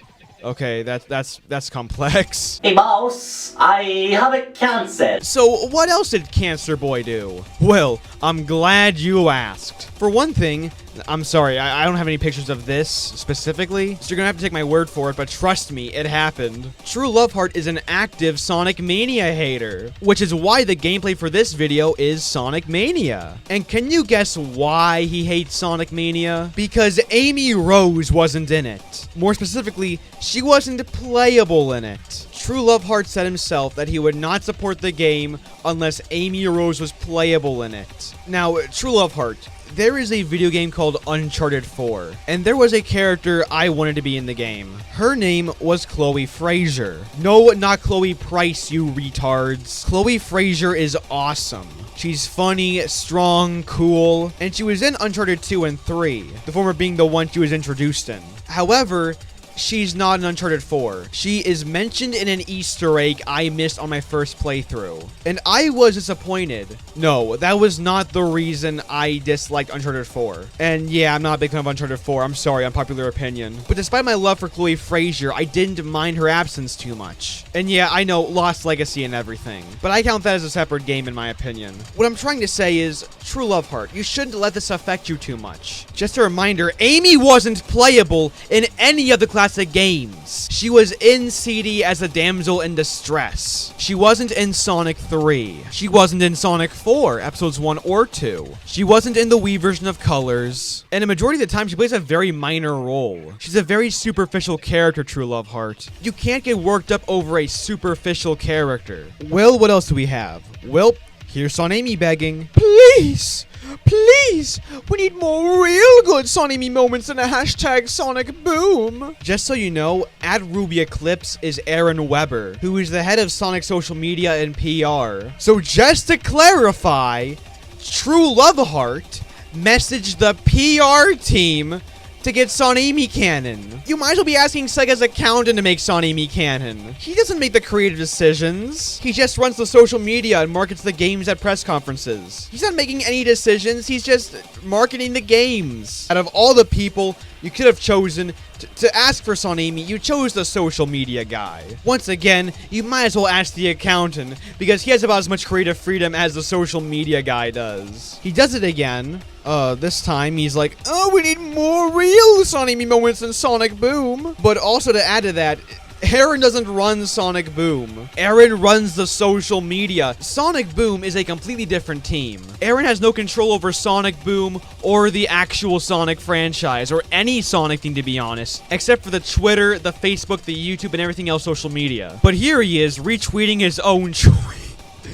okay, that's complex. Hey boss, I have a cancer. So what else did Cancer Boy do? Well, I'm glad you asked. For one thing, I'm sorry, I don't have any pictures of this specifically, so you're gonna have to take my word for it, but trust me, it happened. TrueLoveHeart is an active Sonic Mania hater, which is why the gameplay for this video is Sonic Mania. And can you guess why he hates Sonic Mania? Because Amy Rose wasn't in it. More specifically, she wasn't playable in it. TrueLoveHeart said himself that he would not support the game unless Amy Rose was playable in it. Now, TrueLoveHeart, there is a video game called Uncharted 4, and there was a character I wanted to be in the game. Her name was Chloe Fraser. No, not Chloe Price, you retards. Chloe Fraser is awesome. She's funny, strong, cool, and she was in Uncharted 2 and 3, the former being the one she was introduced in. However, she's not in Uncharted 4. She is mentioned in an Easter egg I missed on my first playthrough, and I was disappointed. No, that was not the reason I disliked Uncharted 4. And yeah, I'm not a big fan of Uncharted 4. I'm sorry, unpopular opinion. But despite my love for Chloe Fraser, I didn't mind her absence too much. And yeah, I know, Lost Legacy and everything, but I count that as a separate game in my opinion. What I'm trying to say is, TrueLoveHeart, you shouldn't let this affect you too much. Just a reminder, Amy wasn't playable in any of the classic games. She was in CD as a damsel in distress. She wasn't in Sonic 3. She wasn't in Sonic 4, episodes 1 or 2. She wasn't in the Wii version of Colors. And a majority of the time, she plays a very minor role. She's a very superficial character, TrueLoveHeart. You can't get worked up over a superficial character. Well, what else do we have? Well, here's SonAmy begging. Please! Please, we need more real good SonAmy moments than a hashtag Sonic Boom. Just so you know, at Ruby Eclipse is Aaron Weber, who is the head of Sonic social media and PR. So just to clarify, TrueLoveHeart messaged the PR team to get SonAmy canon. You might as well be asking Sega's accountant to make SonAmy canon. He doesn't make the creative decisions. He just runs the social media and markets the games at press conferences. He's not making any decisions. He's just marketing the games. Out of all the people you could have chosen to ask for SonAmy, you chose the social media guy. Once again, you might as well ask the accountant, because he has about as much creative freedom as the social media guy does. He does it again. This time he's like, oh, we need more real SonAmy moments than Sonic Boom. But also to add to that, Aaron doesn't run Sonic Boom. Aaron runs the social media. Sonic Boom is a completely different team. Aaron has no control over Sonic Boom or the actual Sonic franchise or any Sonic thing, to be honest, except for the Twitter, the Facebook, the YouTube, and everything else social media. But here he is retweeting his own tweet.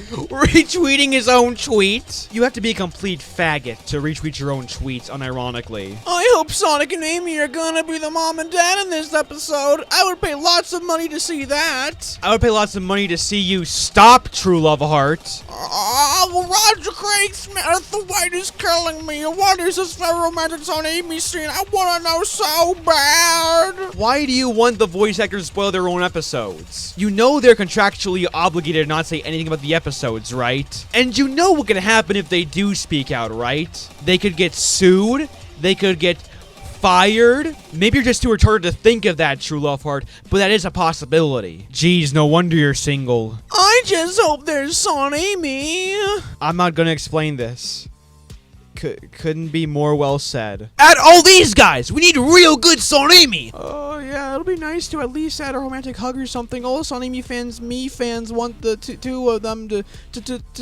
Retweeting his own tweet? You have to be a complete faggot to retweet your own tweets, unironically. I hope Sonic and Amy are gonna be the mom and dad in this episode. I would pay lots of money to see that. I would pay lots of money to see you stop, TrueLoveHeart. Roger Craig Smith, the white is killing me. What is this romantic on Amy scene? I wanna know so bad. Why do you want the voice actors to spoil their own episodes? You know they're contractually obligated to not say anything about the episodes, right? And you know what could happen if they do speak out, right? They could get sued. They could get fired. Maybe you're just too retarded to think of that, TrueLoveHeart, but that is a possibility. Jeez, no wonder you're single. I just hope there's SonAmy. I'm not gonna explain this. Couldn't be more well said. Add all these guys! We need real good SonAmy! Oh, yeah, it'll be nice to at least add a romantic hug or something. All the SonAmy fans want the two of them to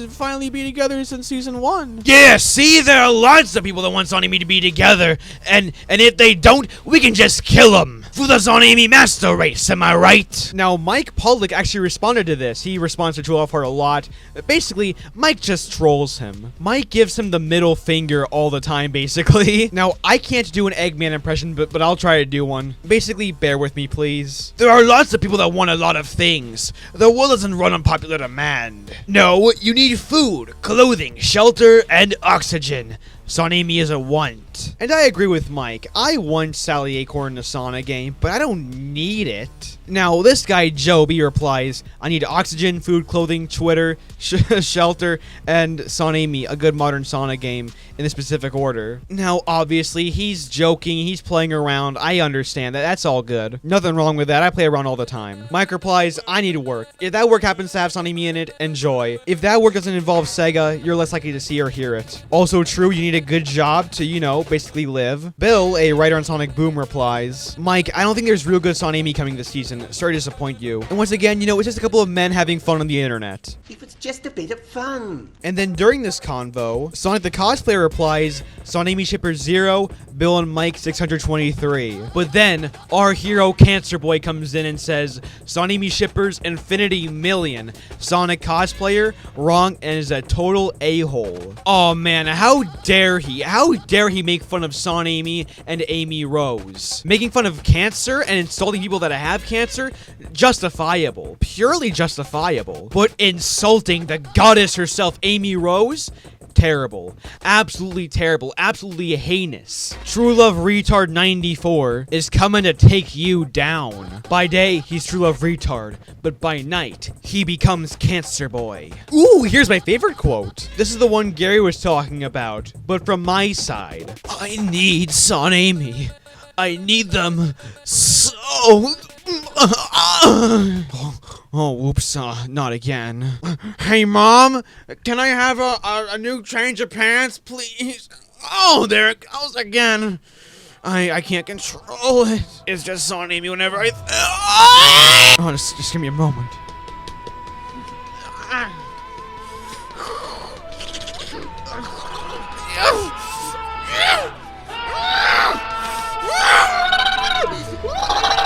finally be together since season 1. Yeah, see, there are lots of people that want SonAmy to be together, and if they don't, we can just kill them for the SonAmy master race, am I right? Now, Mike Public actually responded to this. He responds to TrueLoveHeart a lot. Basically, Mike just trolls him. Mike gives him the middle finger all the time, basically. Now, I can't do an Eggman impression, but I'll try to do one. Basically, bear with me, please. There are lots of people that want a lot of things. The world doesn't run on popular demand. No, you need food, clothing, shelter, and oxygen. SonAmy is a want. And I agree with Mike. I want Sally Acorn in the Sonic game, but I don't need it. Now, this guy, Joby, replies, I need oxygen, food, clothing, Twitter, shelter, and SonAmy, a good modern Sonic game in the specific order. Now, obviously, he's joking, he's playing around. I understand that. That's all good. Nothing wrong with that. I play around all the time. Mike replies, I need work. If that work happens to have SonAmy in it, enjoy. If that work doesn't involve Sega, you're less likely to see or hear it. Also true, you need a good job to, you know, basically live. Bill, a writer on Sonic Boom, replies, Mike, I don't think there's real good SonAmy coming this season. Sorry to disappoint you. And once again, you know, it's just a couple of men having fun on the internet. If it's just a bit of fun. And then during this convo, Sonic the Cosplayer replies, SonAmy Shipper 0, Bill and Mike 623. But then, our hero Cancer Boy comes in and says, SonAmy Shippers Infinity Million. Sonic Cosplayer, wrong, and is a total a-hole. Oh man, how dare he? How dare he make fun of SonAmy and Amy Rose? Making fun of cancer and insulting people that have cancer? Justifiable. Purely justifiable. But insulting the goddess herself, Amy Rose? Terrible. Absolutely terrible. Absolutely heinous. TrueLoveHeart94 is coming to take you down. By day, he's TrueLoveHeart, but by night, he becomes Cancer Boy. Ooh, here's my favorite quote. This is the one Gary was talking about, but from my side. I need SonAmy. I need them so... Oh, whoops, not again. Hey, Mom, can I have a new change of pants, please? Oh, there it goes again. I can't control it. It's just SonAmy whenever I... Oh, just give me a moment.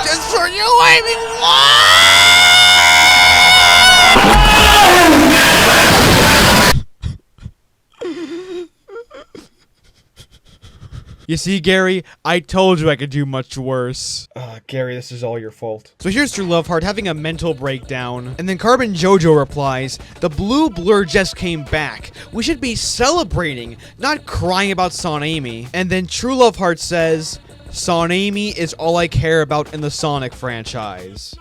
Just for you, Amy. You see, Gary, I told you I could do much worse. Gary, this is all your fault. So here's TrueLoveHeart having a mental breakdown. And then Carbon Jojo replies, the blue blur just came back. We should be celebrating, not crying about SonAmy. And then TrueLoveHeart says, SonAmy is all I care about in the Sonic franchise.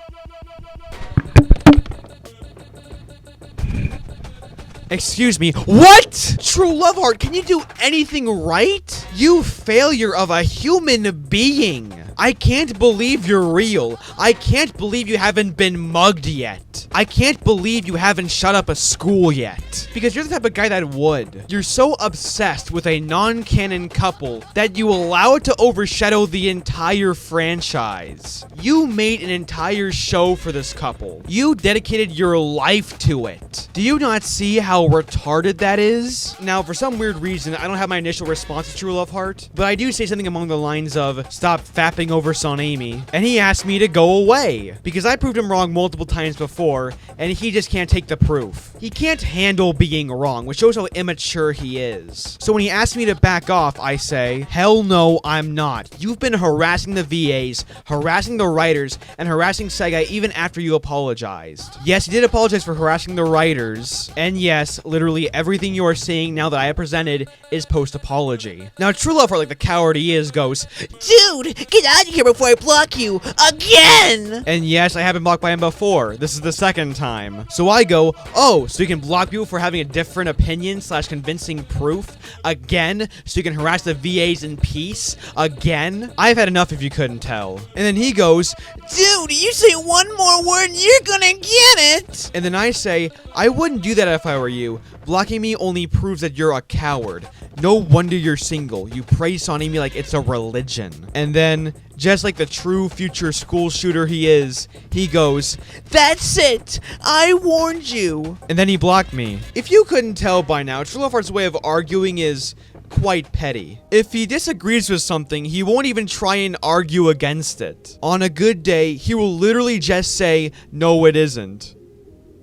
Excuse me, what? TrueLoveHeart, can you do anything right? You failure of a human being. I can't believe you're real. I can't believe you haven't been mugged yet. I can't believe you haven't shut up a school yet. Because you're the type of guy that would. You're so obsessed with a non-canon couple that you allow it to overshadow the entire franchise. You made an entire show for this couple. You dedicated your life to it. Do you not see how retarded that is? Now, for some weird reason, I don't have my initial response to TrueLoveHeart, but I do say something along the lines of, stop fapping over SonAmy, and he asked me to go away, because I proved him wrong multiple times before, and he just can't take the proof. He can't handle being wrong, which shows how immature he is. So when he asked me to back off, I say, hell no, I'm not. You've been harassing the VAs, harassing the writers, and harassing Sega even after you apologized. Yes, he did apologize for harassing the writers, and yes, literally everything you are seeing now that I have presented is post-apology. Now, TrueLoveHeart, like the coward he is, goes, dude, get out of here before I block you again! And yes, I have been blocked by him before. This is the second time. So I go, oh, so you can block people for having a different opinion / convincing proof again? So you can harass the VAs in peace again? I've had enough if you couldn't tell. And then he goes, dude, you say one more word and you're gonna get it! And then I say, I wouldn't do that if I were you. Blocking me only proves that you're a coward. No wonder you're single. You praise SonAmy like it's a religion. And then, just like the true future school shooter he is, he goes, "That's it! I warned you!" And then he blocked me. If you couldn't tell by now, TrueLoveHeart's way of arguing is quite petty. If he disagrees with something, he won't even try and argue against it. On a good day, he will literally just say, "No, it isn't."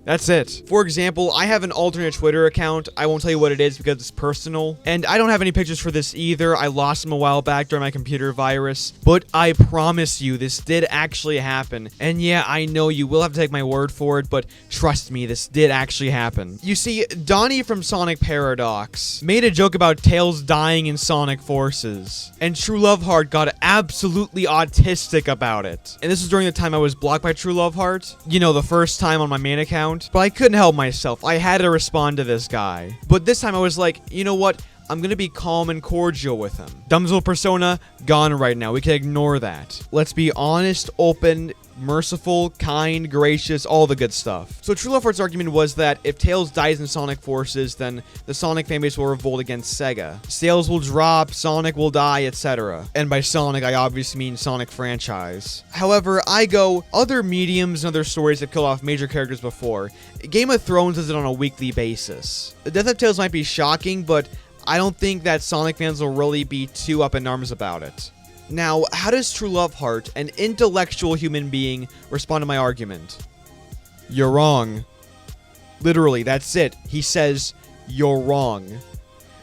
That's it. For example, I have an alternate Twitter account. I won't tell you what it is because it's personal. And I don't have any pictures for this either. I lost them a while back during my computer virus. But I promise you, this did actually happen. And yeah, I know you will have to take my word for it, but trust me, this did actually happen. You see, Donnie from Sonic Paradox made a joke about Tails dying in Sonic Forces. And TrueLoveHeart got absolutely autistic about it. And this was during the time I was blocked by TrueLoveHeart. You know, the first time on my main account. But I couldn't help myself. I had to respond to this guy. But this time I was like, you know what? I'm gonna be calm and cordial with him. DUMBSVILLE persona, gone right now. We can ignore that. Let's be honest, open, merciful, kind, gracious, all the good stuff. So TrueLoveHeart's argument was that if Tails dies in Sonic Forces, then the Sonic fanbase will revolt against Sega. Sales will drop, Sonic will die, etc. And by Sonic, I obviously mean Sonic franchise. However, I go, other mediums and other stories have killed off major characters before. Game of Thrones does it on a weekly basis. The death of Tails might be shocking, but I don't think that Sonic fans will really be too up in arms about it. Now, how does TrueLoveHeart, an intellectual human being, respond to my argument? You're wrong. Literally, that's it. He says, you're wrong.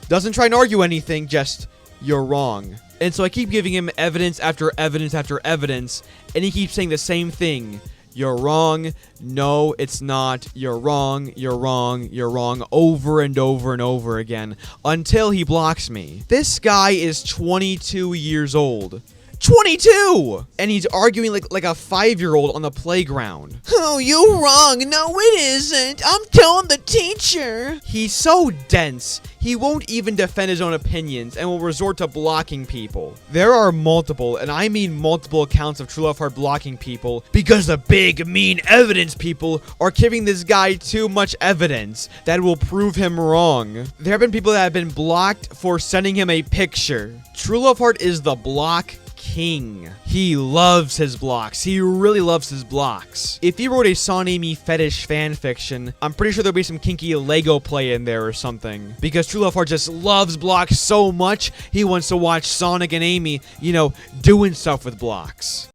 Doesn't try and argue anything, just, you're wrong. And so I keep giving him evidence after evidence after evidence, and he keeps saying the same thing. You're wrong. No, it's not. You're wrong. You're wrong. You're wrong. Over and over and over again until he blocks me. This guy is 22 years old. 22! And he's arguing like a 5-year-old on the playground. Oh, you're wrong. No, it isn't. I'm telling the teacher. He's so dense. He won't even defend his own opinions and will resort to blocking people. There are multiple, and I mean multiple accounts of TrueLoveHeart blocking people because the big, mean evidence people are giving this guy too much evidence that will prove him wrong. There have been people that have been blocked for sending him a picture. TrueLoveHeart is the block king. He loves his blocks. He really loves his blocks. If he wrote a SonAmy fetish fanfiction, I'm pretty sure there'll be some kinky Lego play in there or something. Because TrueLoveHeart just loves blocks so much, he wants to watch Sonic and Amy, you know, doing stuff with blocks.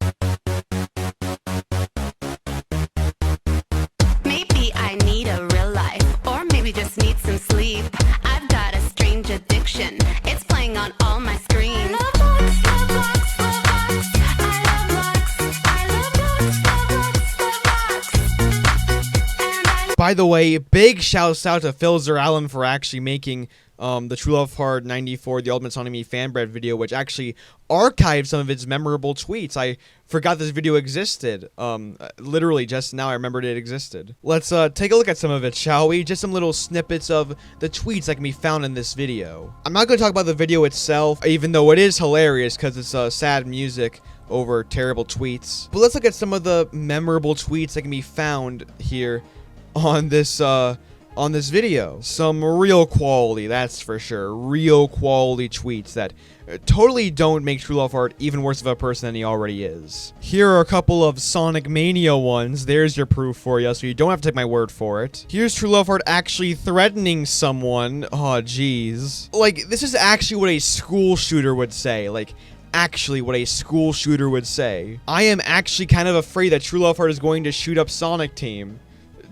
Maybe I need a real life, or maybe just need some sleep. I've got a strange addiction. It's playing on all my screens. By the way, big shouts out to Phil Allen for actually making the TrueLoveHeart94, the Ultimate SonAmy Fanbread video, which actually archived some of its memorable tweets. I forgot this video existed. Literally just now I remembered it existed. Let's take a look at some of it, shall we? Just some little snippets of the tweets that can be found in this video. I'm not going to talk about the video itself, even though it is hilarious because it's sad music over terrible tweets. But let's look at some of the memorable tweets that can be found here on this video. Some real quality, that's for sure. Real quality tweets that totally don't make TrueLoveHeart even worse of a person than he already is. Here are a couple of Sonic Mania ones. There's your proof for you, so you don't have to take my word for it. Here's TrueLoveHeart actually threatening someone. Oh, jeez. Like, this is actually what a school shooter would say. Like, actually what a school shooter would say. I am actually kind of afraid that TrueLoveHeart is going to shoot up Sonic Team.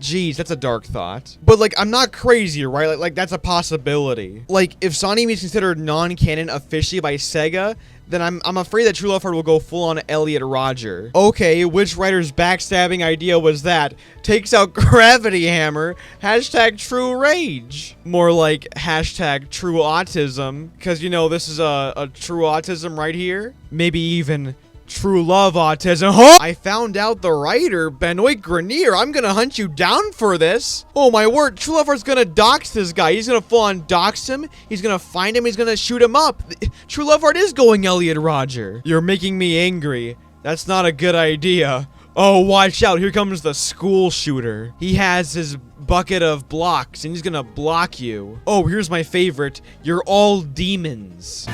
Jeez, that's a dark thought. But, like, I'm not crazy, right? Like that's a possibility. Like, if SonAmy is considered non-canon officially by Sega, then I'm afraid that TrueLoveHeart will go full-on Elliot Rodger. Okay, which writer's backstabbing idea was that? Takes out Gravity Hammer, hashtag True Rage. More like hashtag True Autism, because, you know, this is a True Autism right here. Maybe even True Love Autism. Huh? I found out the writer, Benoit Grenier. I'm gonna hunt you down for this. Oh my word, TrueLoveHeart's gonna dox this guy. He's gonna full on dox him. He's gonna find him. He's gonna shoot him up. TrueLoveHeart is going Elliot Rodger. You're making me angry. That's not a good idea. Oh, watch out. Here comes the school shooter. He has his bucket of blocks, and he's gonna block you. Oh, here's my favorite. You're all demons.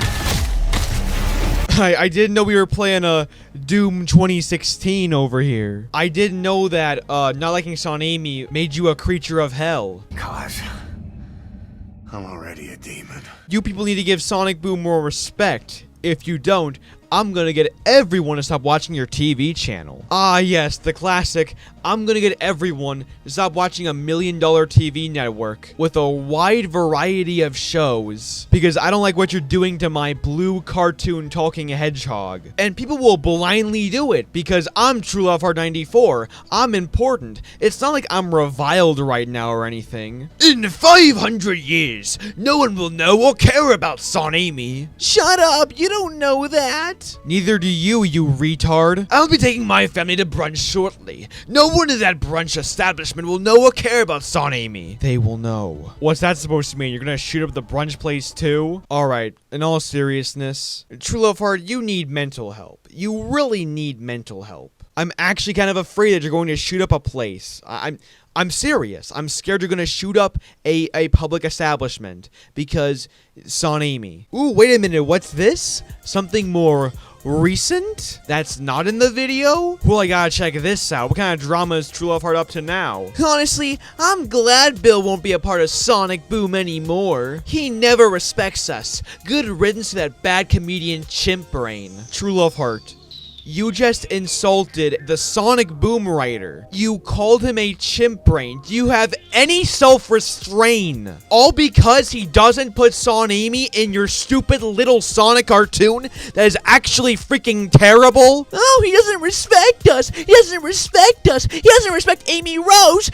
I didn't know we were playing a Doom 2016 over here. I didn't know that not liking SonAmy made you a creature of hell. God, I'm already a demon. You people need to give Sonic Boom more respect. If you don't, I'm gonna get everyone to stop watching your TV channel. Ah, yes, the classic. I'm gonna get everyone to stop watching $1 million TV network with a wide variety of shows because I don't like what you're doing to my blue cartoon talking hedgehog. And people will blindly do it because I'm TrueLoveHeart94. I'm important. It's not like I'm reviled right now or anything. In 500 years, no one will know or care about SonAmy. Shut up, you don't know that. Neither do you, you retard. I'll be taking my family to brunch shortly. No one in that brunch establishment will know or care about SonAmy. They will know. What's that supposed to mean? You're gonna shoot up the brunch place too? Alright, in all seriousness, TrueLoveHeart, you need mental help. You really need mental help. I'm actually kind of afraid that you're going to shoot up a place. I'm serious. I'm scared you're gonna shoot up a public establishment because SonAmy. Ooh, wait a minute. What's this? Something more recent? That's not in the video? Well, I gotta check this out. What kind of drama is TrueLoveHeart up to now? Honestly, I'm glad Bill won't be a part of Sonic Boom anymore. He never respects us. Good riddance to that bad comedian Chimp Brain. TrueLoveHeart, you just insulted the Sonic Boom writer. You called him a chimp brain. Do you have any self-restraint? All because he doesn't put SonAmy in your stupid little Sonic cartoon that is actually freaking terrible? Oh, he doesn't respect us. He doesn't respect us. He doesn't respect Amy Rose.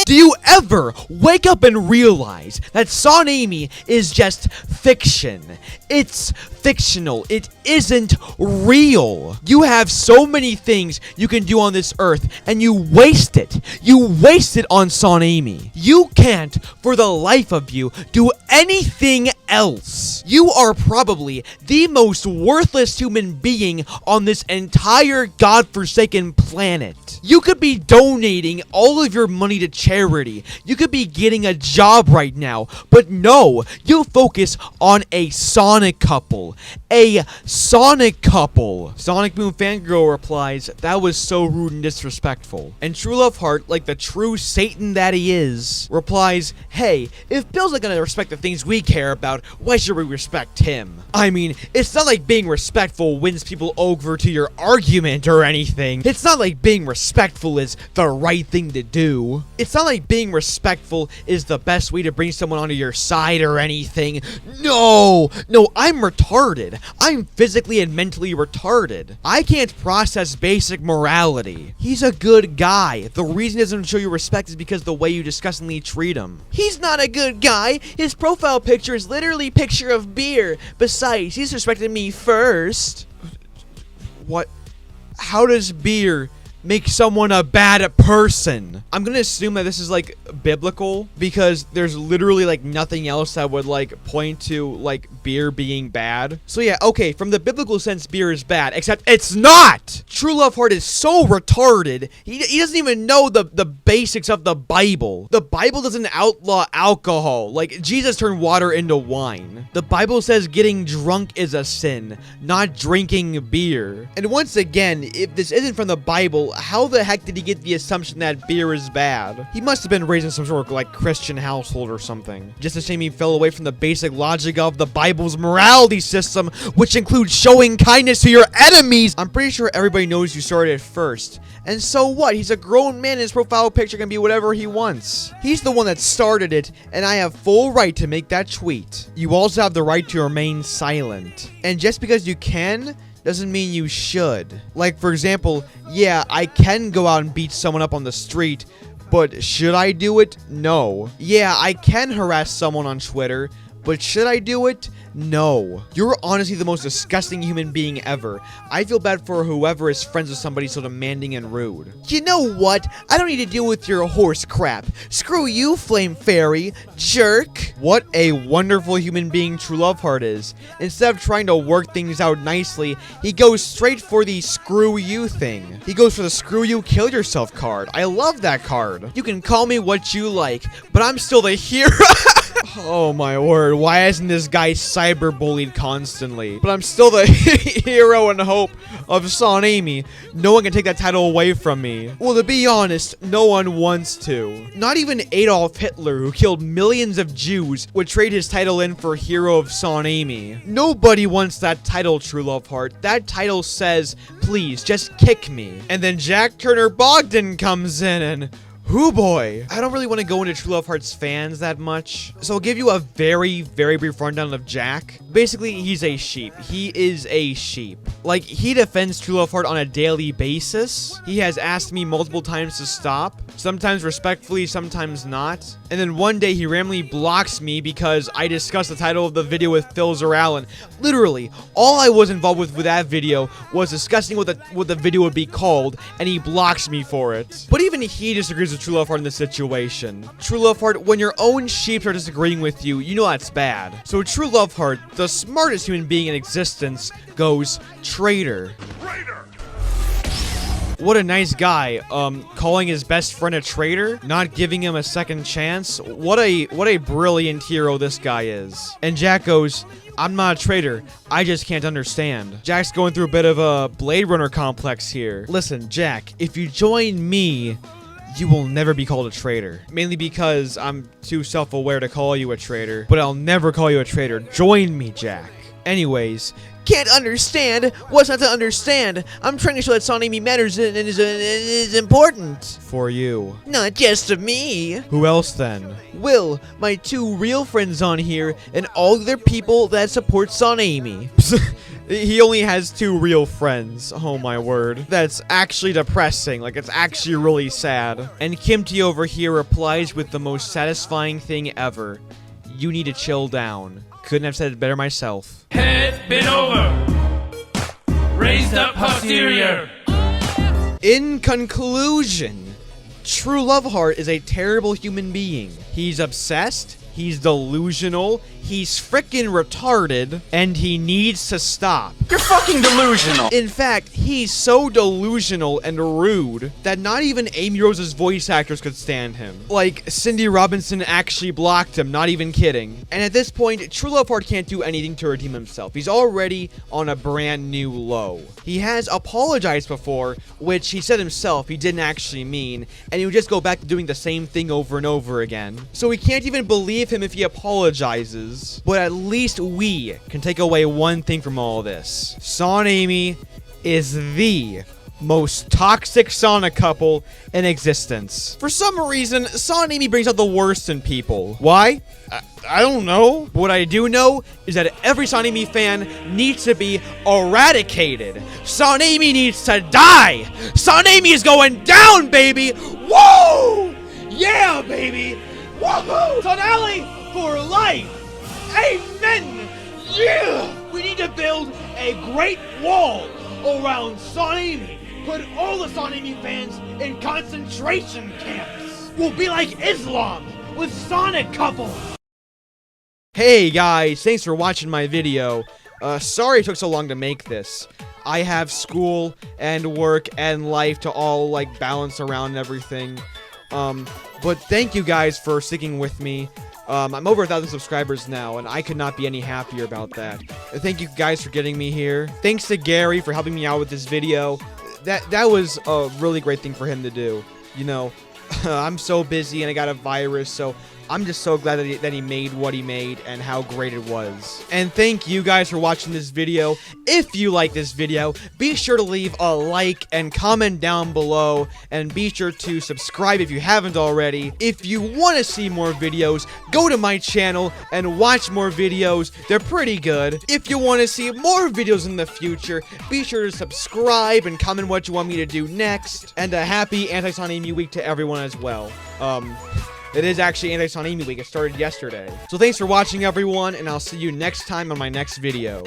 Do you ever wake up and realize that SonAmy is just fiction? It's fictional. It isn't real. You have so many things you can do on this earth, and you waste it. You waste it on SonAmy. You can't, for the life of you, do anything else. You are probably the most worthless human being on this entire godforsaken planet. You could be donating all of your money to charity. You could be getting a job right now, but no, you focus on a Sonic couple. A Sonic couple. Sonic Boom Fangirl replies, that was so rude and disrespectful. And TrueLoveHeart, like the true Satan that he is, replies, hey, if Bill's not gonna respect the things we care about, why should we respect him? I mean, it's not like being respectful wins people over to your argument or anything. It's not like being respectful is the right thing to do. It's not like being respectful is the best way to bring someone onto your side or anything. No, I'm retarded. I'm physically and mentally retarded. I can't process basic morality. He's a good guy. The reason he doesn't show you respect is because the way you disgustingly treat him. He's not a good guy. His profile picture is literally a picture of beer. Besides, he's respected me first. What? How does beer make someone a bad person? I'm gonna assume that this is like biblical because there's literally like nothing else that would like point to like beer being bad. So yeah, okay, from the biblical sense, beer is bad, except it's not. TrueLoveHeart is so retarded. He doesn't even know the basics of the Bible. The Bible doesn't outlaw alcohol. Like Jesus turned water into wine. The Bible says getting drunk is a sin, not drinking beer. And once again, if this isn't from the Bible, how the heck did he get the assumption that beer is bad? He must have been raised in some sort of like Christian household or something. Just a shame he fell away from the basic logic of the Bible's morality system, which includes showing kindness to your enemies. I'm pretty sure everybody knows you started it first. And so what? He's a grown man and his profile picture can be whatever he wants. He's the one that started it, and I have full right to make that tweet. You also have the right to remain silent. And just because you can doesn't mean you should. Like, for example, yeah, I can go out and beat someone up on the street, but should I do it? No. Yeah, I can harass someone on Twitter, But should I do it? No. You're honestly the most disgusting human being ever. I feel bad for whoever is friends with somebody so demanding and rude. You know what? I don't need to deal with your horse crap. Screw you, Flame Fairy. Jerk. What a wonderful human being TrueLoveHeart is. Instead of trying to work things out nicely, he goes straight for the screw you thing. He goes for the screw you kill yourself card. I love that card. You can call me what you like, but I'm still the hero. Oh my word, why isn't this guy cyberbullied constantly? But I'm still the hero and hope of SonAmy. No one can take that title away from me. Well, to be honest, no one wants to. Not even Adolf Hitler, who killed millions of Jews, would trade his title in for Hero of SonAmy. Nobody wants that title, TrueLoveHeart. That title says, please, just kick me. And then Jack Turner Bogdan comes in and... hoo boy. I don't really want to go into TrueLoveHeart's fans that much, so I'll give you a very, very brief rundown of Jack. Basically, he's a sheep. He is a sheep. Like, he defends TrueLoveHeart on a daily basis. He has asked me multiple times to stop, sometimes respectfully, sometimes not. And then one day he randomly blocks me because I discussed the title of the video with Phil Zerallen. Literally, all I was involved with that video was discussing what the video would be called, and he blocks me for it. But even he disagrees with TrueLoveHeart in this situation. TrueLoveHeart, when your own sheep are disagreeing with you, you know that's bad. So TrueLoveHeart, the smartest human being in existence, goes traitor. What a nice guy, calling his best friend a traitor, not giving him a second chance. What a brilliant hero this guy is. And Jack goes, I'm not a traitor, I just can't understand. Jack's going through a bit of a Blade Runner complex here. Listen, Jack, if you join me, you will never be called a traitor. Mainly because I'm too self-aware to call you a traitor, but I'll never call you a traitor. Join me, Jack. Anyways, can't understand? What's not to understand? I'm trying to show that SonAmy matters and is important. For you. Not just to me. Who else then? Will, my two real friends on here, and all other people that support SonAmy. He only has two real friends. Oh my word. That's actually depressing. Like, it's actually really sad. And Kimty over here replies with the most satisfying thing ever. You need to chill down. Couldn't have said it better myself. Head bent over. Raised up posterior. In conclusion, TrueLoveHeart is a terrible human being. He's obsessed. He's delusional, he's frickin' retarded, and he needs to stop. You're fucking delusional! In fact, he's so delusional and rude that not even Amy Rose's voice actors could stand him. Like, Cindy Robinson actually blocked him, not even kidding. And at this point, TrueLoveHeart can't do anything to redeem himself. He's already on a brand new low. He has apologized before, which he said himself he didn't actually mean, and he would just go back to doing the same thing over and over again. So we can't even believe him if he apologizes. But at least we can take away one thing from all this. SonAmy is the most toxic Sonic couple in existence. For some reason, SonAmy brings out the worst in people. Why? I don't know. But what I do know is that every SonAmy fan needs to be eradicated. SonAmy needs to die. SonAmy is going down, baby. Whoa! Yeah, baby. Woohoo! SonAly for life. Amen. Yeah. We need to build a great wall around SonAmy. Put all the SonAmy fans in concentration camps. We'll be like Islam with Sonic couple. Hey guys, thanks for watching my video. Sorry it took so long to make this. I have school and work and life to all like balance around and everything. But thank you guys for sticking with me. I'm over 1,000 subscribers now, and I could not be any happier about that. Thank you guys for getting me here. Thanks to Gary for helping me out with this video. That was a really great thing for him to do. You know, I'm so busy and I got a virus, so I'm just so glad that he made what he made and how great it was. And thank you guys for watching this video. If you like this video, be sure to leave a like and comment down below. And be sure to subscribe if you haven't already. If you want to see more videos, go to my channel and watch more videos. They're pretty good. If you want to see more videos in the future, be sure to subscribe and comment what you want me to do next. And a happy anti-SonAmy week to everyone as well. It is actually Anti-SonAmy Week. It started yesterday. So thanks for watching, everyone, and I'll see you next time on my next video.